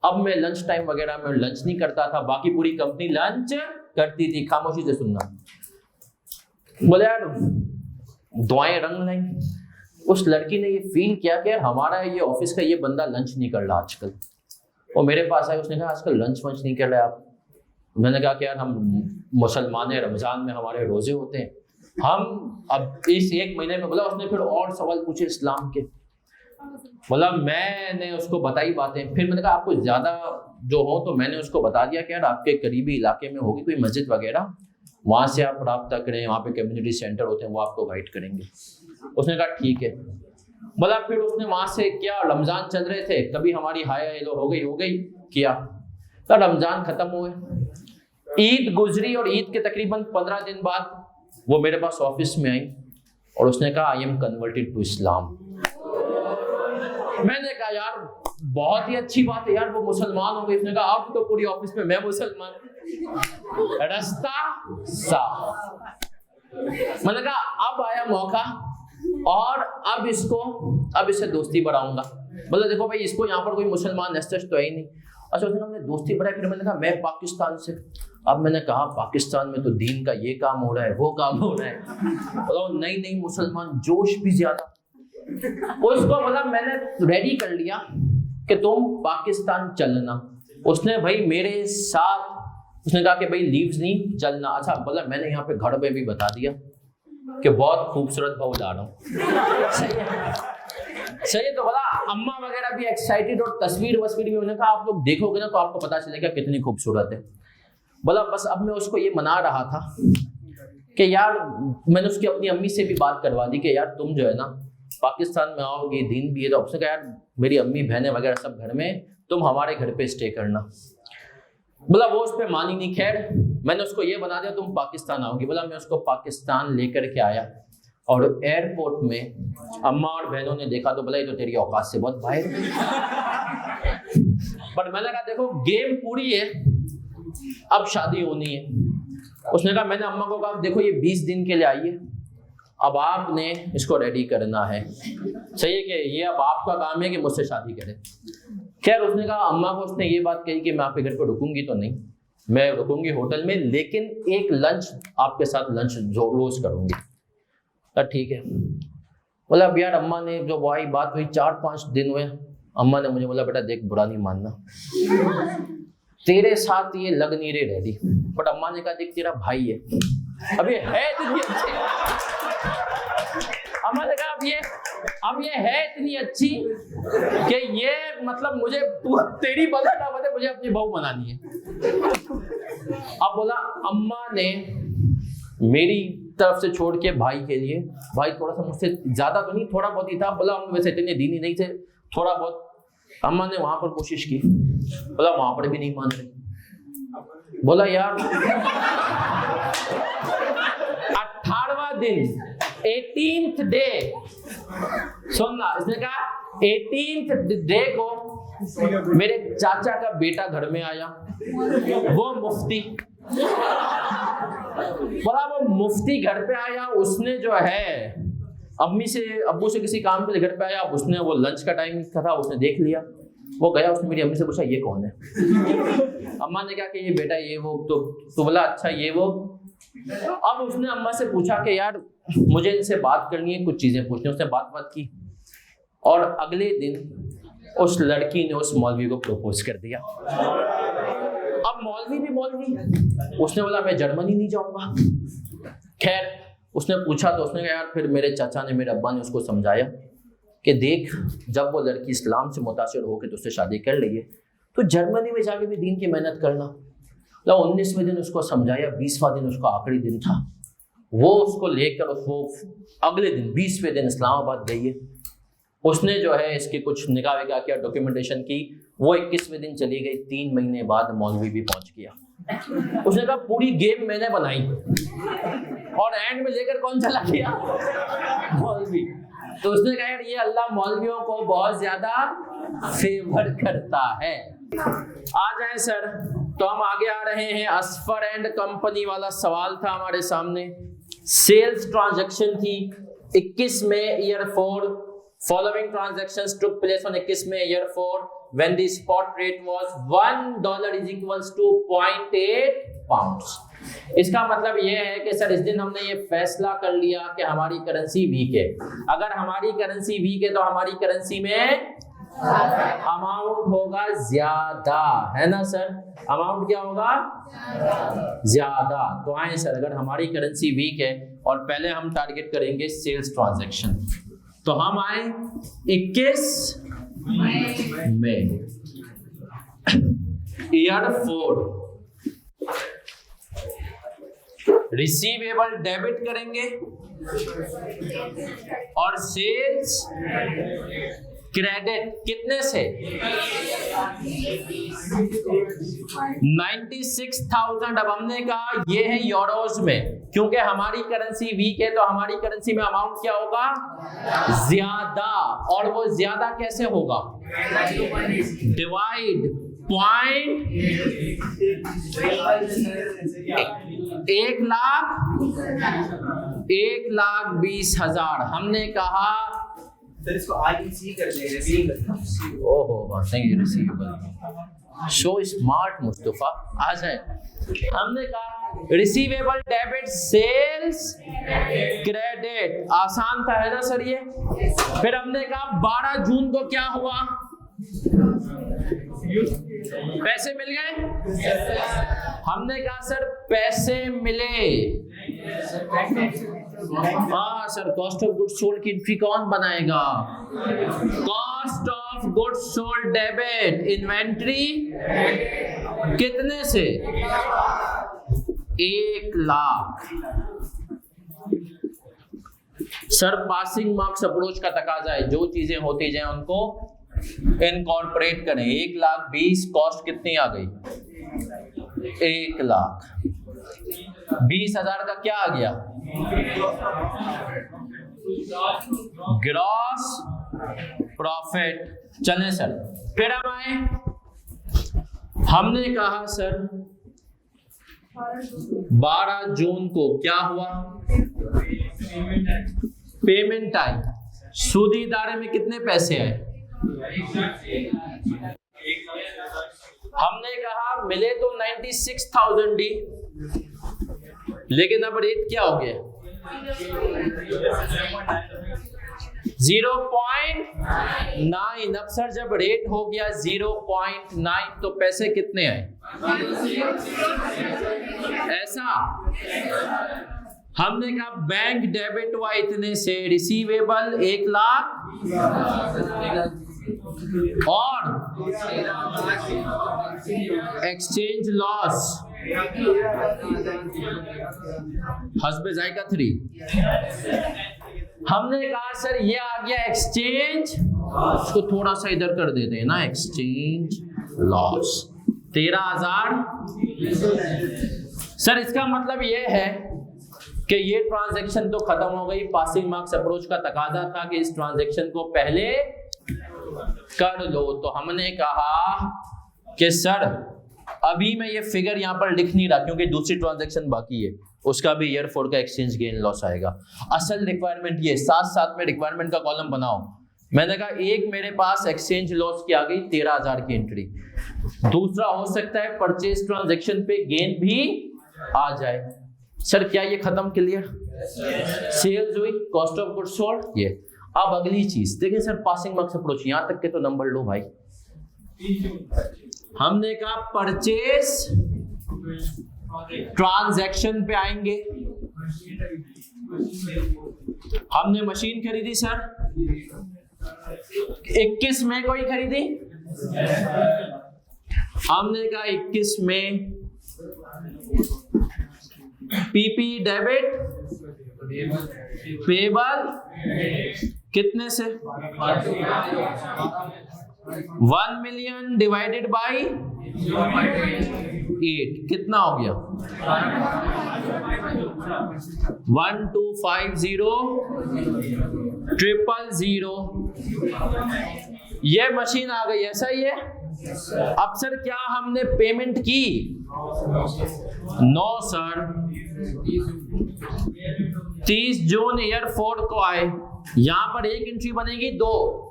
अब मैं लंच टाइम वगैरह में लंच नहीं करता था, बाकी पूरी कंपनी लंच करती थी, खामोशी से सुनना। बोले यार दुआएं रंग लाई। उस लड़की ने ये फील किया कि यार हमारा ये ऑफिस का ये बंदा लंच नहीं कर रहा आजकल। वो मेरे पास आया, उसने कहा आजकल लंच वंच नहीं कर रहे आप। मैंने कहा कि यार हम मुसलमान हैं, रमजान में हमारे रोजे होते हैं, हम अब इस 1 महीने में। बोला उसने फिर और सवाल पूछे इस्लाम के। बोला मैंने उसको बताई बातें। फिर मैंने कहा आपको ज्यादा जो हो तो मैंने उसको बता दिया कि यार आपके करीबी इलाके में होगी कोई मस्जिद वगैरह, वहां से आप रब्ता करें, वहाँ पे कम्युनिटी सेंटर होते हैं, वो आपको गाइड करेंगे। उसने कहा ठीक है। बोला फिर उसने वहां से क्या, रमजान चल रहे थे, कभी हमारी हाय हेलो हो गई किया, तो रमजान खत्म हुए, ईद गुजरी और ईद के तकरीबन 15 दिन बाद वो मेरे पास ऑफिस में आई और उसने कहा I am converted to Islam. मैंने कहा यार बहुत ही अच्छी बात है यार, वो मुसलमान हो गए। उसने कहा अब तो पूरी ऑफिस में मैं मुसलमान, रास्ता साफ। मैंने कहा अब आया मौका और अब इससे दोस्ती बढ़ाऊंगा। बोला देखो भाई इसको यहाँ पर कोई मुसलमान एस्टेश तो है ही नहीं। अच्छा उसने हमने दोस्ती बढ़ाई। फिर मैंने कहा मैं पाकिस्तान से। अब मैंने कहा पाकिस्तान में तो दीन का ये काम हो रहा है, वो काम हो रहा है। बोला नहीं मुसलमान जोश भी ज्यादा। उसको बोला मैंने रेडी कर लिया कि तुम पाकिस्तान चलना। उसने भाई मेरे साथ, उसने कहा कि भाई लीव्स नहीं चलना। अच्छा बोला मैंने यहाँ पे घर पे भी बता दिया कि बहुत खूबसूरत बहू ला रहा हूँ। सही है। तो बोला अम्मा वगैरह भी एक्साइटेड और तस्वीर भी। मैंने कहा आप लोग देखोगे ना तो आपको पता चलेगा कितनी खूबसूरत है। बोला बस अब मैं उसको ये मना रहा था कि यार, मैंने उसकी अपनी अम्मी से भी बात करवा दी कि यार तुम जो है ना पाकिस्तान में आओगे, दीन भी है, तो उसने कहा यार मेरी अम्मी बहनें वगैरह सब घर में, तुम हमारे घर पे स्टे करना। बोला वो उस पर मानी नहीं। खैर मैंने उसको ये बना दिया तुम पाकिस्तान आओगी। बोला मैं उसको पाकिस्तान लेकर के आया और एयरपोर्ट में अम्मा और बहनों ने देखा तो बोला ये तो तेरी औकात से बहुत बाहर। पर मैंने कहा देखो गेम पूरी है, अब शादी होनी है। उसने कहा मैंने अम्मा को कहा देखो ये 20 दिन के लिए आई है, अब आपने इसको रेडी करना है। सही है कि ये अब आपका काम है कि मुझसे शादी करे। खैर उसने कहा अम्मा को उसने ये बात कही कि मैं आपके घर पर रुकूंगी तो नहीं, मैं रुकूंगी होटल में, लेकिन एक लंच आपके साथ लंच रोज करूंगी। ठीक है। बोला अब यार अम्मा ने जो वही बात हुई 4-5 दिन हुए, अम्मा ने मुझे बोला बेटा देख बुरा नहीं मानना, तेरे साथ ये लग नहीं रहे रेडी। बट अम्मा ने कहा देख तेरा भाई है, अभी है अम्मा ने कहा अब ये है इतनी अच्छी कि ये मतलब मुझे तेरी बदल ना बदले, मुझे अपनी बहू बनानी है। अब बोला अम्मा ने मेरी तरफ से छोड़ के भाई के लिए, भाई थोड़ा सा मुझसे ज्यादा तो नहीं, थोड़ा बहुत ही था, बोला हम वैसे इतने दीनी नहीं थे, थोड़ा बहुत। अम्मा ने वहां पर कोशिश की, बोला वहां पर भी नहीं मान रहे। बोला यार 18वां दिन 18th डे, सुनना, इसने कहा 18th डे को मेरे चाचा का बेटा घर में आया, वो मुफ्ती। बोला वो मुफ्ती घर पे आया, उसने जो है अब्बू से किसी काम के लिए घर पे आया, उसने वो लंच का टाइम था, उसने देख लिया, वो गया, उसने मेरी अम्मी से पूछा ये कौन है। अम्मा ने कहा कि ये बेटा ये वो, तो बोला अच्छा ये वो। अब उसने अम्मा से पूछा कि यार मुझे इनसे बात करनी है, कुछ चीजें पूछनी। उसने बात की और अगले दिन उस लड़की ने उस मौलवी को प्रपोज कर दिया। अब मौलवी भी मौलवी, उसने बोला मैं जर्मनी नहीं जाऊंगा। खैर उसने पूछा तो उसने कहा यार, फिर मेरे चाचा ने, मेरे अब्बा ने उसको समझाया कि देख जब वो लड़की इस्लाम से मुतासिर होकर तो उससे शादी कर ली है, तो जर्मनी में जाके भी दीन की मेहनत करना। तो 19वें दिन उसको समझाया, 20वां दिन उसका आखिरी दिन था, वो उसको लेकर वो अगले दिन 20वें दिन इस्लामाबाद गई है। उसने जो है इसके कुछ निकाह विकाह किया, डॉक्यूमेंटेशन की, वो 21वें दिन चली गई। 3 महीने बाद मौलवी भी पहुंच गया। उसने कहा पूरी गेम मैंने बनाई और एंड में लेकर कौन चला गया? मौलवी। तो उसने कहा यार ये अल्लाह मौलवियों को बहुत ज्यादा फेवर करता है। आ जाए सर, तो हम आगे आ रहे हैं। असफर एंड कंपनी वाला सवाल था हमारे सामने। सेल्स ट्रांजैक्शन थी 21 में year 4। Following transactions took place on 21 में year 4 when the spot rate was $1 is equals to 0.8 pounds। इसका मतलब यह है कि सर इस दिन हमने ये फैसला कर लिया कि हमारी करेंसी वीक है। अगर हमारी करेंसी वीक है तो हमारी करेंसी में अमाउंट होगा ज्यादा, है ना सर? अमाउंट क्या होगा? ज्यादा। तो आए सर, अगर हमारी करेंसी वीक है और पहले हम टारगेट करेंगे सेल्स ट्रांजैक्शन, तो हम आए 21 में ईयर 4, रिसीवेबल डेबिट करेंगे और सेल्स क्रेडिट कितने से? 96,000। अब हमने कहा ये है यूरोज में, क्योंकि हमारी करेंसी वीक है तो हमारी करेंसी में अमाउंट क्या होगा? ज्यादा। और वो ज्यादा कैसे होगा? डिवाइड 1,20,000। हमने कहा सर इसको REC कर देंगे। ओहो thank you. Receivable show smart Mustafa, आ जाए। हमने कहा रिसीवेबल डेबिट सेल्स क्रेडिट, आसान था है ना सर ये? फिर हमने कहा 12 जून को क्या हुआ? पैसे मिल गए? हमने कहा सर पैसे मिले। हाँ sir, cost of goods sold की एंट्री कौन बनाएगा? Cost of goods sold debit, inventory कितने से? 1,00,000। सर पासिंग मार्क्स अप्रोच का तकाजा है, जो चीजें होती जाए उनको इनकॉर्पोरेट करें। 1,20,000 कॉस्ट कितनी आ गई? 1,00,000। 20,000 का क्या आ गया? Gross profit. चलें सर, फिर हम आए, हमने कहा सर 12 जून को क्या हुआ? पेमेंट आई। सूदी इदारे में कितने पैसे आए? हमने कहा मिले तो 96,000 डी, लेकिन अब रेट क्या हो गया? 0.9। अब सर जब रेट हो गया 0.9 तो पैसे कितने आए? ऐसा हमने कहा बैंक डेबिट हुआ इतने से, रिसीवेबल 1 लाख और एक्सचेंज लॉस हस्बे जायका 3। हमने कहा सर ये आ गया एक्सचेंज, उसको थोड़ा सा इधर कर देते हैं ना, एक्सचेंज लॉस 13,000। सर इसका मतलब ये है कि ये ट्रांजैक्शन तो खत्म हो गई, पासिंग मार्क्स अप्रोच का तकाजा था कि इस ट्रांजैक्शन को पहले कर लो। तो हमने कहा कि सर अभी मैं ये फिगर यहां पर लिख नहीं रहा क्योंकि दूसरी ट्रांजैक्शन बाकी है, उसका भी ईयर 4 का एक्सचेंज गेन लॉस आएगा। असल रिक्वायरमेंट ये, साथ साथ में रिक्वायरमेंट का कॉलम बनाओ। मैंने कहा एक मेरे पास एक्सचेंज लॉस की आ गई 13,000 की एंट्री, दूसरा हो सकता है परचेज ट्रांजैक्शन पे गेन भी आ जाए। सर क्या ये खत्म, क्लियर? सेल्स हुई, कॉस्ट ऑफ गुड्स सोल्ड ये। अब अगली चीज देखिए सर, पासिंग मार्क्स अप्रोच, यहां तक के तो नंबर लो भाई। हमने कहा परचेज ट्रांजैक्शन पे आएंगे। हमने मशीन खरीदी सर 21 मई को ही खरीदी। हमने कहा 21 में पीपी डेबिट पेबल कितने से 1 मिलियन डिवाइडेड बाई 8 कितना हो गया 1250,000। ये मशीन आ गई, ऐसा ही है। अब सर क्या हमने पेमेंट की? नो सर, 30 जून ईयर 4 को आए, यहां पर एक एंट्री बनेगी, दो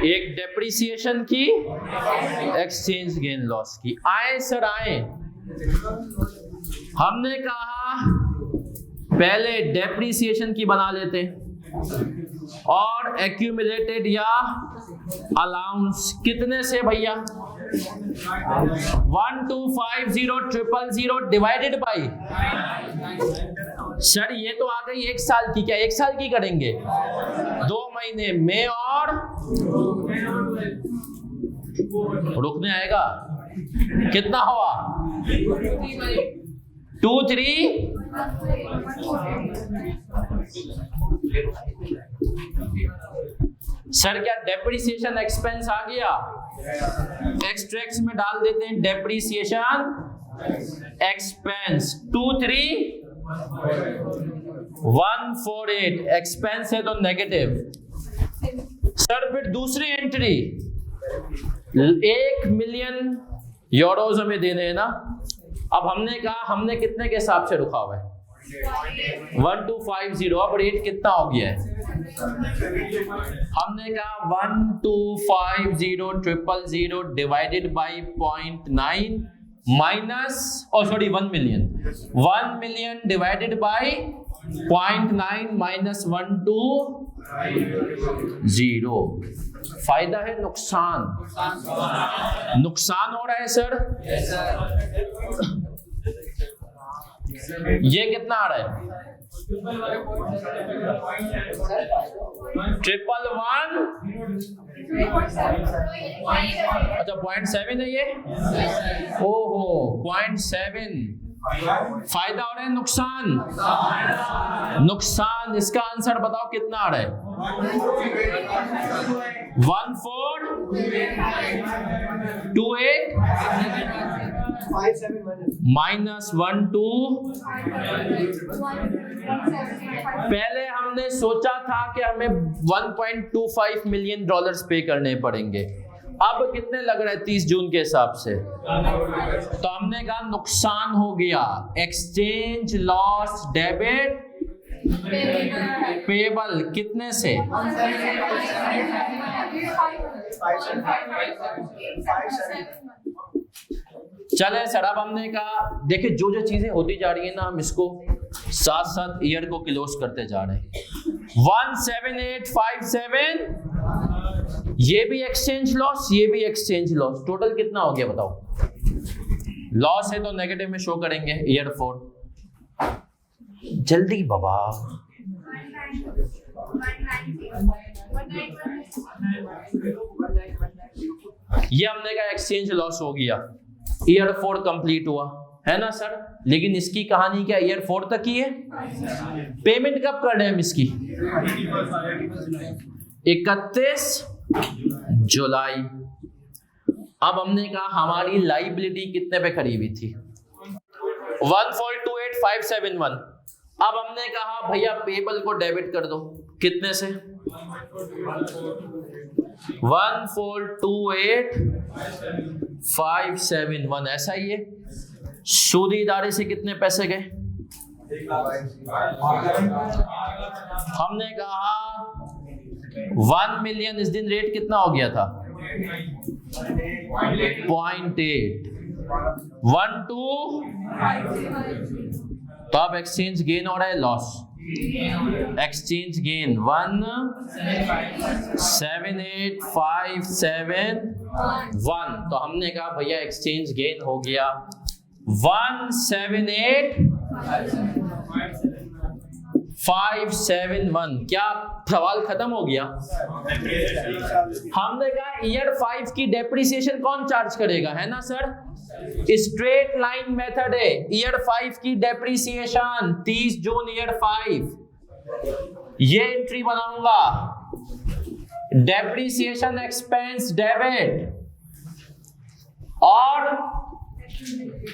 एक डेप्रिसिएशन की, एक्सचेंज गेन लॉस की। आए सर आए, हमने कहा पहले डेप्रिसिएशन की बना लेते और एक्यूमुलेटेड या अलाउंस कितने से भैया 1250,000 डिवाइडेड बाई। सर ये तो आ गई 1 साल की, क्या 1 साल की करेंगे? 2 महीने में और रुकने आएगा, कितना हुआ 2-3। सर क्या डेप्रिसिएशन एक्सपेंस आ गया? एक्सट्रैक्ट्स में डाल देते हैं डेप्रिसिएशन एक्सपेंस 23,148 एक्सपेंस है तो नेगेटिव। सर फिर दूसरी एंट्री 1 मिलियन यूरोज हमें देने हैं ना। अब हमने कहा हमने कितने के हिसाब से रुका हुआ है 1250, अब रेट कितना हो गया है? हमने कहा 1250,000 divided by 0.9 minus 1 million divided by 0.9 minus 120। फायदा है नुकसान? नुकसान हो रहा है सर। ये कितना आ रहा है 111। अच्छा 0.7 है ये। ओहो 0.7 फायदा हो रहा है नुकसान? नुकसान, इसका आंसर बताओ कितना आ रहा है 1428 माइनस 12। पहले हमने सोचा था कि हमें $1.25 मिलियन पे करने पड़ेंगे, अब कितने लग रहा है 30 जून के हिसाब से? तो हमने कहा नुकसान हो गया, एक्सचेंज लॉस डेबिट पेबल कितने से? चले सर, अब हमने कहा देखिए जो जो चीजें होती जा रही है ना, हम इसको साथ साथ ईयर को क्लोज करते जा रहे हैं। 17857 ये भी एक्सचेंज लॉस, ये भी एक्सचेंज लॉस, टोटल कितना हो गया बताओ? लॉस है तो नेगेटिव में शो करेंगे ईयर 4। जल्दी बाबा। ये हमने कहा एक्सचेंज लॉस हो गया, ईयर 4 कंप्लीट हुआ है ना सर। लेकिन इसकी कहानी क्या ईयर 4 तक ही है? पेमेंट कब कर रहे हैं हम इसकी? 31 जुलाई। अब हमने कहा हमारी लाइबिलिटी कितने पे खड़ी हुई थी? 1428571। अब हमने कहा भैया पेबल को डेबिट कर दो, कितने से? 1428571। ऐसा ही है। सूदी इदारे से कितने पैसे गए? हमने कहा 1 मिलियन। इस दिन रेट कितना हो गया था? 0.8 12। तो अब एक्सचेंज गेन हो रहा है लॉस? Exchange gain 178,571। तो हमने कहा भैया एक्सचेंज गेन हो गया 178,571। क्या सवाल खत्म हो गया? हमने कहा ईयर 5 की डेप्रिसिएशन कौन चार्ज करेगा, है ना सर? स्ट्रेट लाइन मेथड है। ईयर 5 की डेप्रिसिएशन 30 जून ईयर 5। ये एंट्री बनाऊंगा, डेप्रिसिएशन एक्सपेंस डेबिट और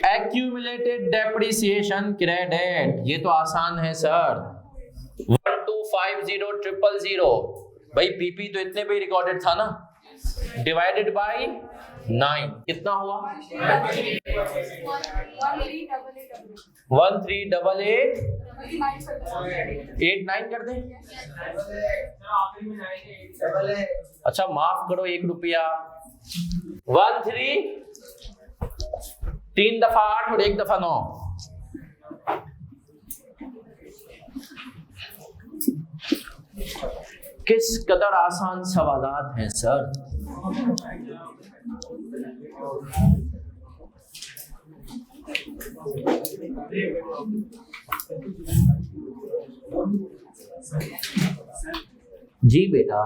एक्यूमुलेटेड डेप्रिसिएशन क्रेडिट। ये तो आसान है सर। 1250000। भाई पीपी तो इतने पे रिकॉर्डेड था ना, डिवाइडेड बाय 9 कितना हुआ? 138889 कर दें। अच्छा माफ करो 1 रुपया। 13 3 दफा 8 और 1 दफा 9। किस कदर आसान सवालात हैं सर। जी बेटा।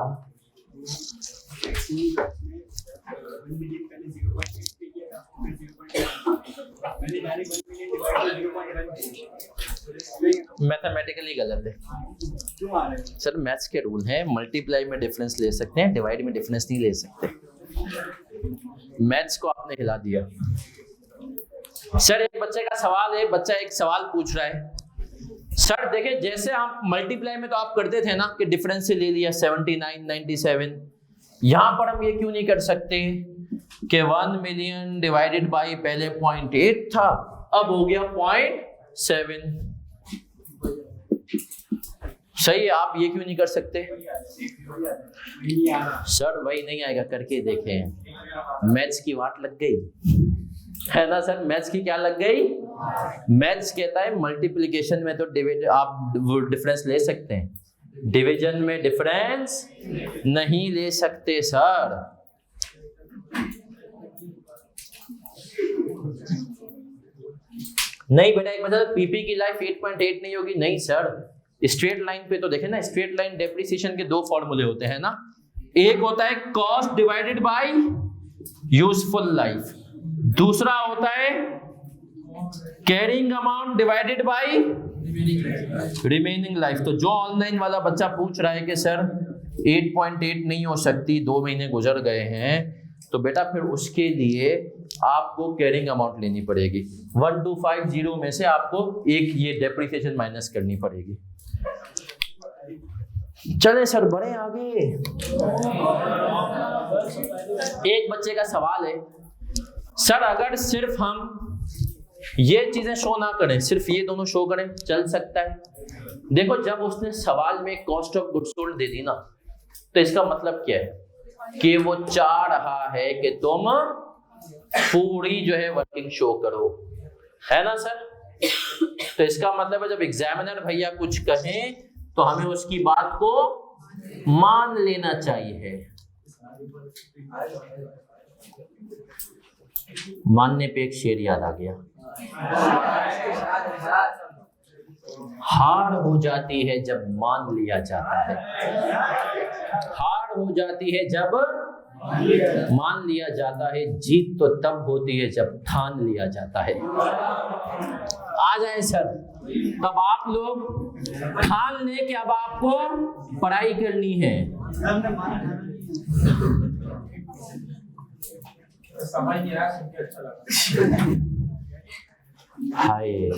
मैथमेटिकली गलत है सर। मैथ्स के रूल हैं, मल्टीप्लाई में डिफरेंस ले सकते हैं, डिवाइड में डिफरेंस नहीं ले सकते। मैथ्स को आपने हिला दिया सर। एक बच्चे का सवाल है, बच्चा एक सवाल पूछ रहा है सर। देखिए जैसे आप मल्टीप्लाई में तो आप करते थे ना कि डिफरेंस से ले लिया 79 97। यहां पर हम ये क्यों नहीं कर सकते कि 1 मिलियन डिवाइडेड बाय पहले 0.8 था, अब हो गया 0.7। सही है, आप ये क्यों नहीं कर सकते? सर वही नहीं आएगा, करके देखें। मैथ्स की वाट लग गई है ना सर। मैथ्स की क्या लग गई? मैथ्स कहता है मल्टीप्लिकेशन में तो आप डिफरेंस ले सकते हैं, डिवीजन में डिफरेंस नहीं ले सकते सर। नहीं बेटा, एक मतलब पीपी की लाइफ 8.8 नहीं होगी। नहीं सर, स्ट्रेट लाइन पे तो देखें ना, स्ट्रेट लाइन डेप्रिसिएशन के 2 फॉर्मूले होते हैं ना। एक होता है cost divided by useful life, दूसरा होता है carrying amount divided by remaining life. तो जो ऑनलाइन वाला बच्चा पूछ रहा है कि सर 8.8 नहीं हो सकती, 2 महीने गुजर गए हैं, तो बेटा फिर उसके लिए आपको कैरिंग अमाउंट लेनी पड़ेगी। 1250 में से आपको एक ये डेप्रिसिएशन माइनस करनी पड़ेगी। चले सर बढ़े आगे। एक बच्चे का सवाल है सर, अगर सिर्फ हम ये चीजें शो ना करें, सिर्फ ये दोनों शो करें, चल सकता है? देखो जब उसने सवाल में कॉस्ट ऑफ गुड्स सोल्ड दे दी ना, तो इसका मतलब क्या है कि वो चाह रहा है कि तुम पूरी जो है वर्किंग शो करो, है ना सर। तो इसका मतलब है जब एग्जामिनर भैया कुछ कहें तो हमें उसकी बात को मान लेना चाहिए। मानने पे एक शेर याद आ गया। हार हो जाती है जब मान लिया जाता है। हार हो जाती है जब मान लिया जाता है। जीत तो तब होती है जब ठान लिया जाता है। आ जाए सर, तब आप लोग ठान लें कि अब आपको पढ़ाई करनी है। समझ नहीं रहा, सुन के अच्छा लगा। हाय,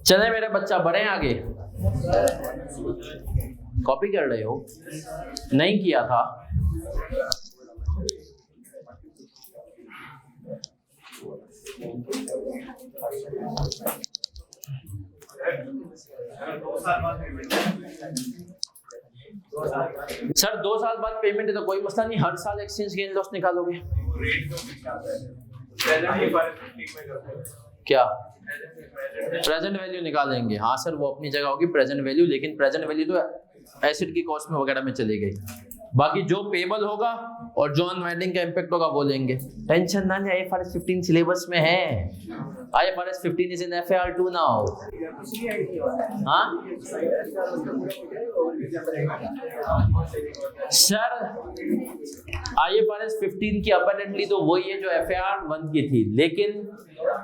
चले मेरे बच्चा, बढ़े आगे। कॉपी कर रहे हो? नहीं किया था? सर 2 साल बाद पेमेंट है तो कोई मसला नहीं, हर साल एक्सचेंज गेन लॉस निकालोगे। क्या प्रेजेंट वैल्यू निकालेंगे? हाँ सर, वो अपनी जगह होगी प्रेजेंट वैल्यू, लेकिन प्रेजेंट वैल्यू तो एसिड की कॉस्ट में वगैरह में चली गई। बाकी जो पेबल होगा और जो अनवाइंडिंग का इम्पैक्ट होगा वो लेंगे। टेंशन ना ले, IFRS 15 सिलेबस में है। IFRS 15 is in FAR2 now. हाँ सर, IFRS 15 की अपेरेंटली तो वही है जो FAR1 की थी, लेकिन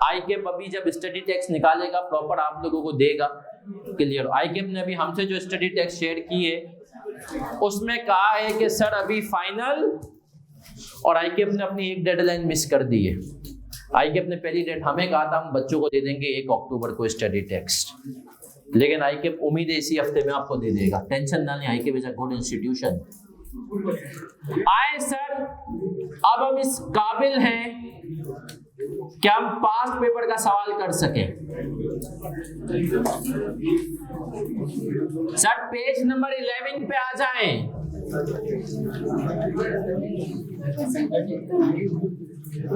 ICAP अभी जब स्टडी टेक्स्ट निकालेगा प्रॉपर आप लोगों को देगा क्लियर। ICAP ने अभी हमसे जो स्टडी टेक्स्ट शेयर की है उसमें कहा है कि सर अभी फाइनल, और ICAP ने अपनी एक डेडलाइन मिस कर दी है। ICAP ने पहली डेट हमें कहा था हम बच्चों को दे देंगे 1 अक्टूबर को स्टडी टेक्स्ट, लेकिन ICAP उम्मीद है इसी हफ्ते में आपको दे देगा। टेंशन ना लें, ICAP is a good institution. आए सर, अब हम इस काबिल हैं क्या हम पास्ट पेपर का सवाल कर सकें? सर पेज नंबर 11 पे आ जाएं।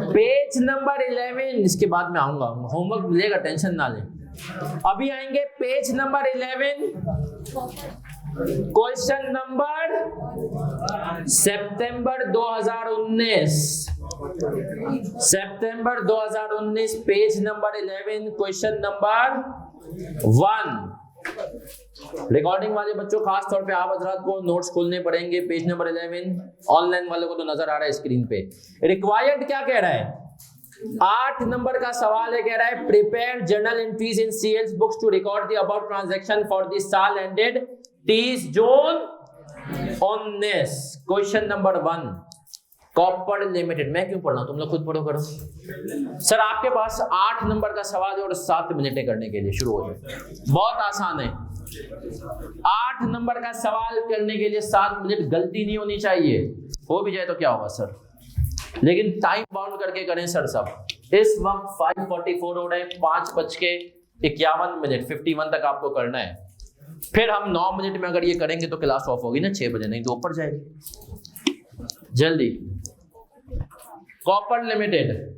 पेज नंबर 11, इसके बाद में आऊंगा, होमवर्क मिलेगा, टेंशन ना लें। अभी आएंगे पेज नंबर 11, क्वेश्चन नंबर सितंबर 2019। सितंबर 2019, page number 11, question number 1। Recording वाले बच्चों खास तौर पे आप हजरात को नोट्स खोलने पड़ेंगे। पेज नंबर 11, ऑनलाइन वालों को तो नजर आ रहा है स्क्रीन पे। रिक्वायर्ड क्या कह रहा है? 8 नंबर का सवाल है, कह रहा है prepare journal entries in CL's books to record the about transaction for the साल ended 30 June 19। Question number 1, copper limited. मैं क्यों पढ़ रहा हूं, तुम लोग खुद पढ़ो करो। सर आपके पास 8 नंबर का सवाल है और 7 मिनटें करने के लिए शुरू हो जाए। बहुत आसान है, 8 नंबर का सवाल करने के लिए 7 मिनट, गलती नहीं होनी चाहिए। हो भी जाए तो क्या होगा सर, लेकिन टाइम बाउंड करके करें सर सब। इस वक्त 5:44 हो रहे हैं, 5:51 51 तक आपको करना है। फिर हम 9 मिनट में अगर ये करेंगे तो क्लास ऑफ होगी ना 6 बजे, नहीं तो ऊपर जाएगी। जल्दी, कॉपर लिमिटेड।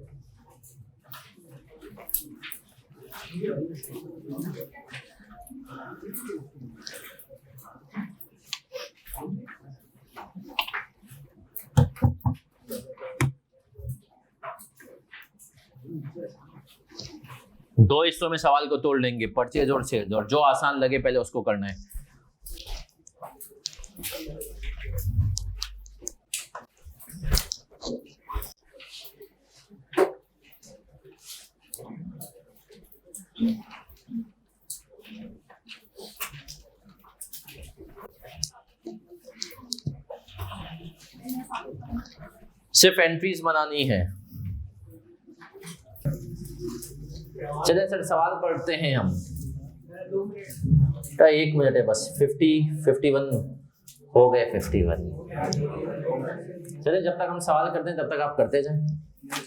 दो हिस्सों में सवाल को तोड़ लेंगे, परचेज और सेल्स, और जो आसान लगे पहले उसको करना है। सिर्फ एंट्रीज बनानी है। चलिए सर सवाल पढ़ते हैं हम। 1 मिनट है बस। 51 हो गए 51। चलिए जब तक हम सवाल करते हैं तब तक आप करते जाएं।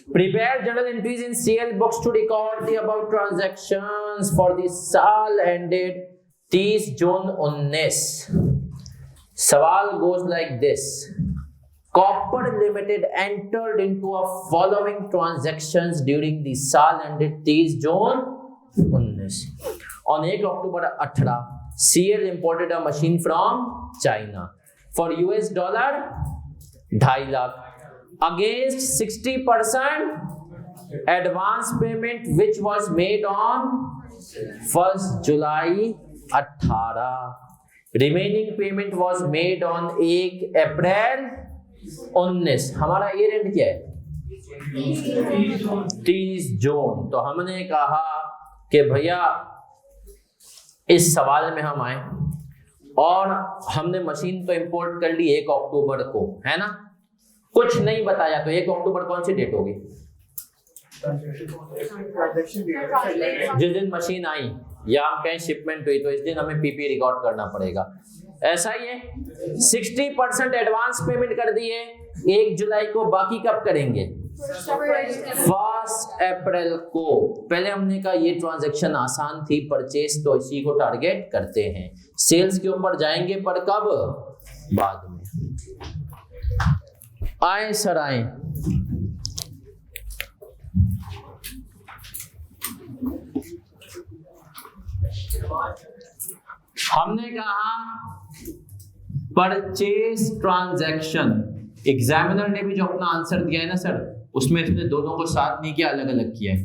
Prepare journal entries in CL books to record the above transactions for the साल ended 30 जून 19। सवाल goes like this. Copper Limited entered into a following transactions during the साल ended 30 June 19। On 1 October 18, CL imported a machine from China for $2.5 lakh. Against 60% advance payment which was made on 1 July 18, remaining payment was made on 1 April 19। हमारा year and क्या है? 30 जून। तो हमने कहा कि भैया इस सवाल में हम आए और हमने मशीन तो इंपोर्ट कर ली 1 अक्टूबर को, है ना, कुछ नहीं बताया, तो 1 अक्टूबर कौन सी डेट होगी? जिस दिन मशीन आई या हम कहें शिपमेंट हुई, तो इस दिन हमें पीपी रिकॉर्ड करना पड़ेगा। ऐसा ही है, 60% एडवांस पेमेंट कर दिए 1 जुलाई को, बाकी कब करेंगे? 1 अप्रैल को। पहले हमने कहा ये ट्रांजैक्शन आसान थी, परचेस, तो इसी को टारगेट करते हैं। सेल्स के ऊपर जाएंगे, पर कब? बाद में। आए सर आए, हमने कहा परचेस ट्रांजैक्शन, एग्जामिनर ने भी जो अपना आंसर दिया है ना सर, उसमें इसने दोनों को साथ नहीं किया, अलग अलग किया है।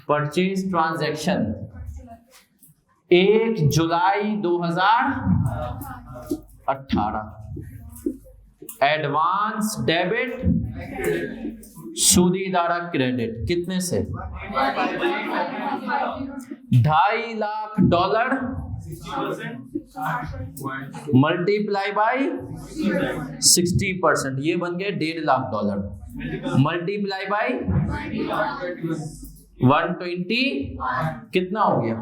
परचेस ट्रांजैक्शन 1 जुलाई 2018, एडवांस डेबिट, सूदीदारा क्रेडिट, कितने से? $2.5 लाख मल्टीप्लाई बाय 60%, ये बन गए $1.5 लाख, मल्टीप्लाई बाय 120, कितना हो गया?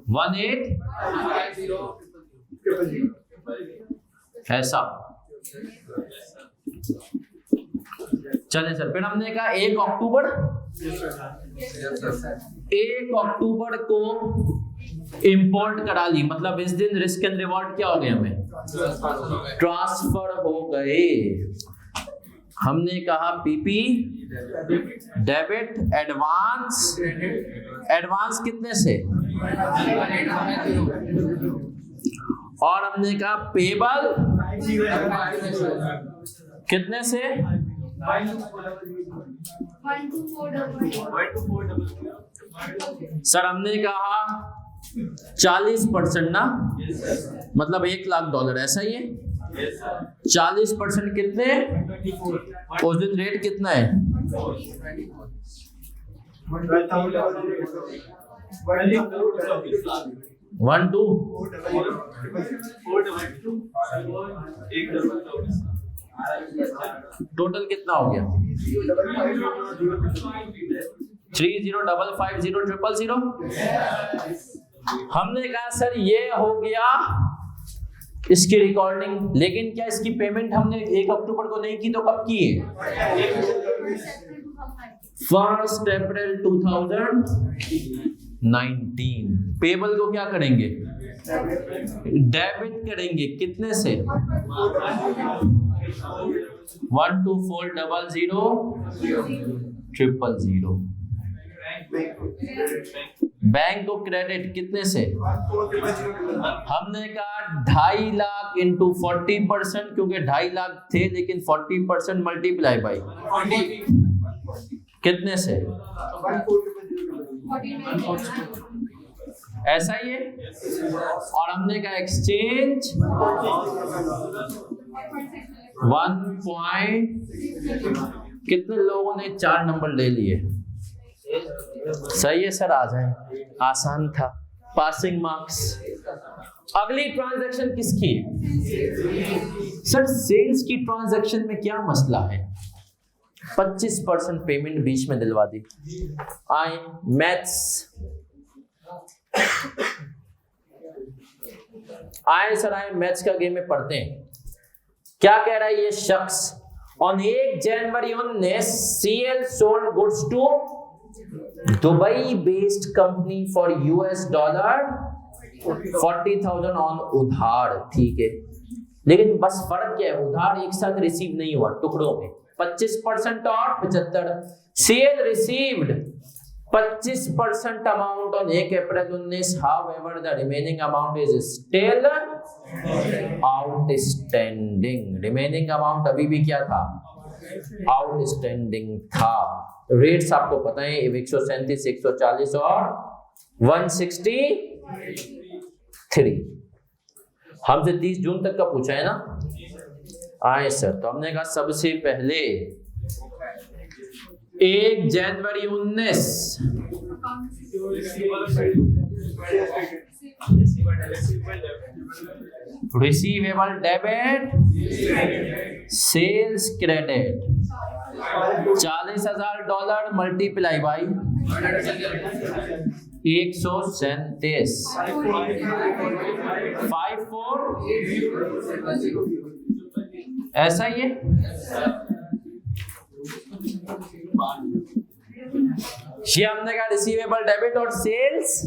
18। ऐसा। चले सर, फिर हमने कहा 1 अक्टूबर, 1 अक्टूबर को इंपोर्ट करा ली, मतलब इस दिन रिस्क एंड रिवॉर्ड क्या हो गए? हमें ट्रांसफर हो गए। हमने कहा पीपी डेबिट एडवांस, एडवांस कितने से? और हमने कहा पेबल कितने से? 124। सर हमने कहा 40% ना, मतलब $1 लाख, ऐसा ही है। 40% कितने? उस दिन रेट कितना है? 12। टोटल कितना हो गया? 30550000। हमने कहा सर ये हो गया इसकी रिकॉर्डिंग, लेकिन क्या इसकी पेमेंट हमने 1 अक्टूबर को नहीं की, तो कब की है? 1 अप्रैल 2019। पेबल को क्या करेंगे? डेबिट करेंगे, कितने से? 124000000। बैंक को क्रेडिट कितने से? हमने कहा 2.5 लाख इंटू 40%, क्योंकि 2.5 लाख थे, लेकिन 40% मल्टीप्लाई बाई कितने से? ऐसा ही है। और हमने कहा एक्सचेंज 1 कितने लोगों ने 4 नंबर ले लिए? सही है सर, आ जाए, आसान था, पासिंग मार्क्स। अगली ट्रांजैक्शन किसकी? सर सेल्स की ट्रांजैक्शन में क्या मसला है? 25% पेमेंट बीच में दिलवा दी। आए मैथ्स, आए सर आए, मैथ्स का गेम में पढ़ते हैं। क्या कह रहा है ये शख्स? On 1 January 19 CL sold goods to Dubai based company for $40,000 on उधार। ठीक है, लेकिन बस फर्क क्या है? उधार एक साथ रिसीव नहीं हुआ, टुकड़ों में, 25% और 75। Sale received 25% amount on 1 April 19, however the remaining amount is still outstanding. remaining amount अभी भी क्या था? आउटस्टैंडिंग था। रेट्स आपको पता है 137, 140 और 163। हमसे 30 जून तक का पूछा है ना? आए सर, तो हमने कहा सबसे पहले 1 January 19 receivable debit sales credit $40,000 multiply by 137 54 ऐसा ही है। ये हमने कहा रिसीवेबल डेबिट और सेल्स।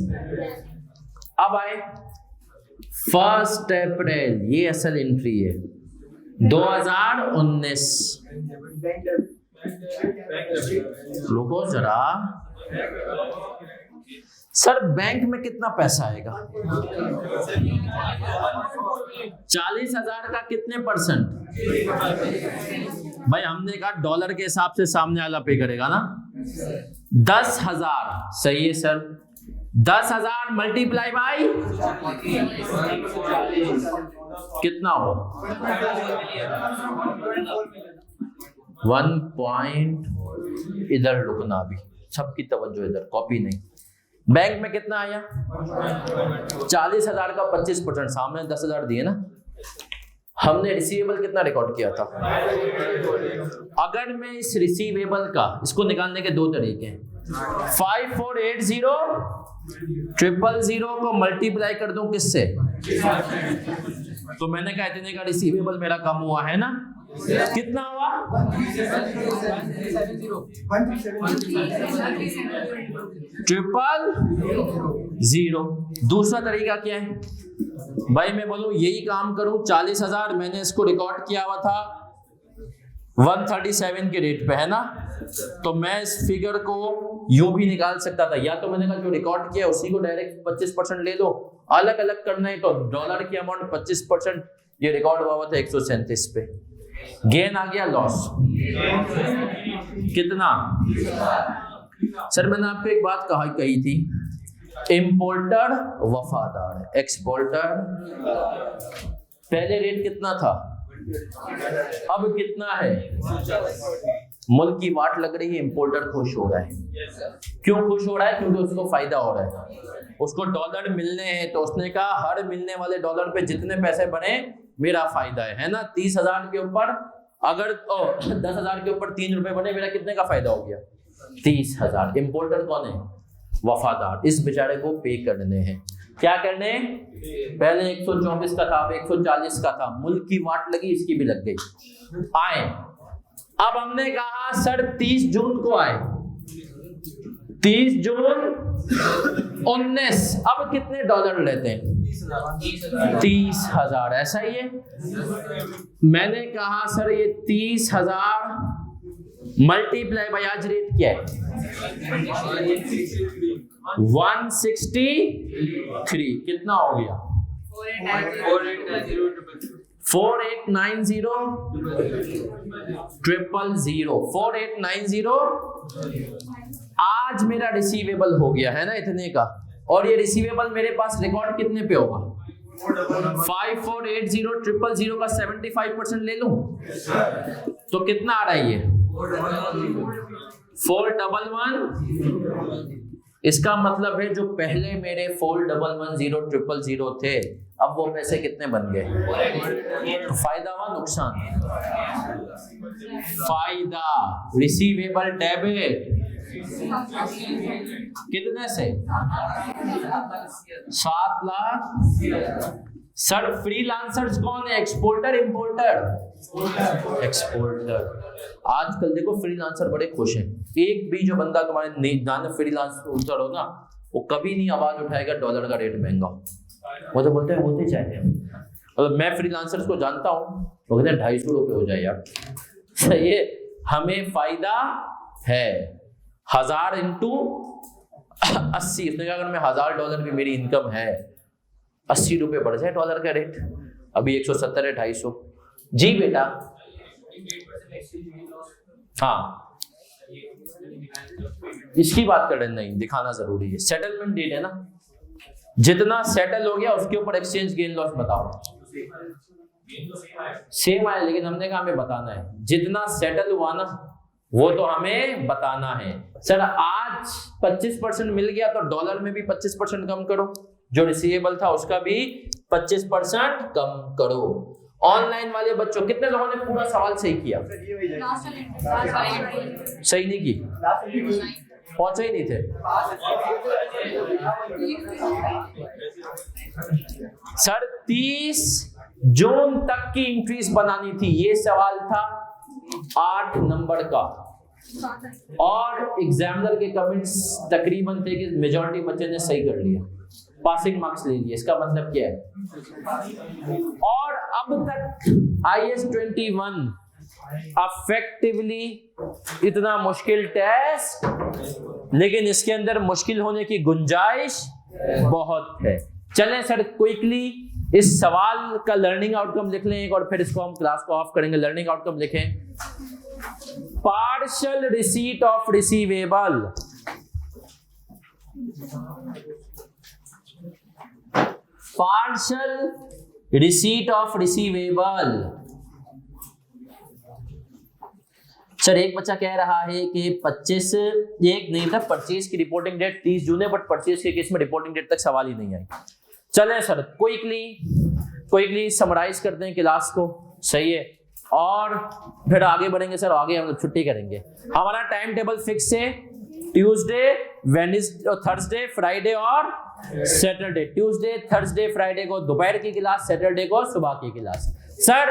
अब आए 1 अप्रैल, ये असल एंट्री है 2019। रुको जरा सर, बैंक में कितना पैसा आएगा? 40,000 का कितने %? भाई हमने कहा डॉलर के हिसाब से सामने वाला पे करेगा ना। 10,000 सही है सर। 10,000 मल्टीप्लाई बाई कितना हो? 1 पॉइंट। इधर रुकना, अभी सबकी तवज्जो इधर, कॉपी नहीं। बैंक में कितना आया? 40,000 का 25%, सामने 10,000 दिए ना। हमने रिसीवेबल कितना रिकॉर्ड किया था? अगर मैं इस रिसीवेबल का, इसको निकालने के 2 तरीके हैं। 5480,000 को मल्टीप्लाई कर दूं किससे? तो मैंने कहा इतने का रिसीवेबल मेरा कम हुआ है ना। कितना हुआ? 1,000,000। दूसरा तरीका क्या है भाई? मैं बोलूं यही काम करूं, 40,000 मैंने इसको रिकॉर्ड किया हुआ था 137 के रेट पे, है ना। तो मैं इस फिगर को यूं भी निकाल सकता था, या तो मैंने कहा जो रिकॉर्ड किया उसी को डायरेक्ट 25% ले लो। अलग अलग करना है तो डॉलर की अमाउंट 25%, ये रिकॉर्ड हुआ था 137 पे। गेन आ गया, लॉस कितना? सर मैंने आपको एक बात कही थी, इंपोर्टर वफादार है, एक्सपोर्टर। पहले रेट कितना था, अब कितना है? मुल्क की वाट लग रही है, इंपोर्टर खुश हो रहा है। क्यों खुश हो रहा है? क्योंकि उसको फायदा हो रहा है, उसको डॉलर मिलने हैं। तो उसने कहा हर मिलने वाले डॉलर पे जितने पैसे बने मेरा फायदा है ना। 30,000 के ऊपर अगर 10,000 के ऊपर 3 रुपए बने, मेरा कितने का फायदा हो गया? 30,000। इंपोर्टर कौन है? वफादार। इस बेचारे को पे करने हैं। क्या करने? पहले 124 का था, अब 140 का था। मुल्क की वाट लगी, इसकी भी लग गई। आए, अब हमने कहा सर 30 जून को आए, 30 जून 19। अब कितने डॉलर लेते हैं? 30,000। ऐसा ही है। मैंने कहा सर ये 30,000 मल्टीप्लाई बाय आज रेट क्या है? 163। कितना हो गया? 4890 आज मेरा रिसीवेबल हो गया है ना इतने का। और ये रिसीवेबल मेरे पास रिकॉर्ड कितने पे होगा? 5480,000 का 75% ले लूं तो कितना आ रहा है? ये 411। इसका मतलब है जो पहले मेरे 411,000 थे, अब वो पैसे कितने बन गए? तो फायदा हुआ, नुकसान? फायदा। रिसीवेबल डेबिट कितने से? 7 लाख। सर फ्रीलांसर्स कौन है? Exporter importer? एक्सपोर्टर। आजकल देखो फ्रीलांसर बड़े खुश हैं। एक भी जो बंदा तुम्हारे जाने फ्रीलांसर हो ना, वो कभी नहीं आवाज उठाएगा डॉलर का रेट महंगा हो। वो तो बोलते हैं होते चाहिए। मतलब मैं फ्रीलांसर्स को जानता हूँ, वो कहते हैं 250 रुपये हो जाए यार। सही है, हमें फायदा है। 1000 × 80, उसने कहा अगर मैं $1000 भी मेरी इनकम है, 80 रुपए बढ़ जाए डॉलर का रेट, अभी 170 है, 250। जी बेटा, हाँ इसकी बात कर रहे हैं, नहीं दिखाना जरूरी है। सेटलमेंट डेट है ना, जितना सेटल हो गया उसके ऊपर एक्सचेंज गेन लॉस बताओ। सेम आया, लेकिन हमने कहा हमें बताना है, जितना सेटल हुआ ना वो तो हमें बताना है। सर आज 25% मिल गया तो डॉलर में भी 25% कम करो, जो रिसीवेबल था उसका भी 25% कम करो। ऑनलाइन वाले बच्चों कितने लोगों ने पूरा सवाल सही किया? सही नहीं की, पहुंचे ही नहीं थे। सर 30 जून तक की इंक्रीज बनानी थी, ये सवाल था 8 नंबर का, और एग्जामिनर के कमेंट्स तकरीबन थे कि मेजॉरिटी बच्चे ने सही कर लिया, पासिंग मार्क्स ले लिए। इसका मतलब क्या है? और अब तक IAS 21 अफेक्टिवली इतना मुश्किल टेस्ट, लेकिन इसके अंदर मुश्किल होने की गुंजाइश बहुत है। चलें सर क्विकली इस सवाल का लर्निंग आउटकम लिख लें एक, और फिर इसको हम क्लास को ऑफ करेंगे। लर्निंग आउटकम लिखें, partial receipt of receivable, partial receipt of receivable. Sir एक बच्चा कह रहा है कि 25 एक नहीं था, परचेज की रिपोर्टिंग डेट 30 जून है, बट परचेज के केस में रिपोर्टिंग डेट तक सवाल ही नहीं आई। चलें सर क्विकली समराइज करते हैं क्लास को, सही है, और फिर आगे बढ़ेंगे। सर आगे हम लोग छुट्टी करेंगे। हमारा टाइम टेबल फिक्स है, ट्यूसडे, वेडनेसडे, थर्सडे, फ्राइडे और सैटरडे। ट्यूसडे, थर्सडे, फ्राइडे को दोपहर की क्लास, सैटरडे को सुबह की क्लास। सर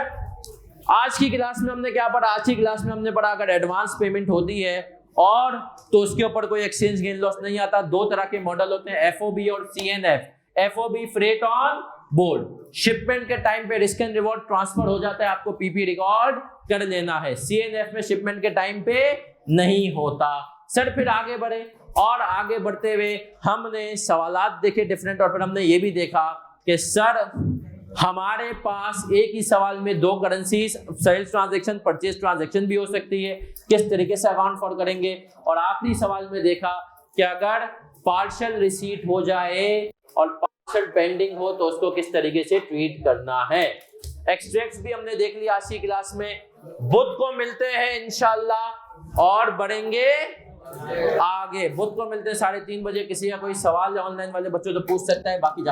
आज की क्लास में हमने क्या पढ़ा? आज की क्लास में हमने पढ़ा अगर एडवांस पेमेंट होती है और तो उसके ऊपर कोई एक्सचेंज गेन लॉस नहीं आता। दो तरह के मॉडल होते हैं, FOB और CNF। FOB freight on board, shipment के टाइम पे रिस्क एंड रिवॉर्ड ट्रांसफर हो जाता है, आपको PP रिकॉर्ड कर लेना है। CNF में शिपमेंट के टाइम पे नहीं होता। सर फिर आगे बढ़े, और आगे बढ़ते हुए हमने सवालात देखे डिफरेंट, और फिर हमने ये भी देखा कि सर हमारे पास एक ही सवाल में दो currencies, sales transaction, purchase transaction भी हो सकती है, किस तरीके से अकाउंट फॉर करेंगे। और आखिरी सवाल में देखा कि अगर पार्शियल रिसीट हो जाए और पार्शियल पेंडिंग हो तो उसको किस तरीके से ट्रीट करना है। एक्सट्रैक्ट्स भी हमने देख लिया आज की क्लास में। बुध को मिलते हैं इंशाल्लाह और बढ़ेंगे आगे। बुध को मिलते हैं 3:30 बजे। किसी का कोई सवाल है ऑनलाइन वाले बच्चों तो पूछ सकता है, बाकी जा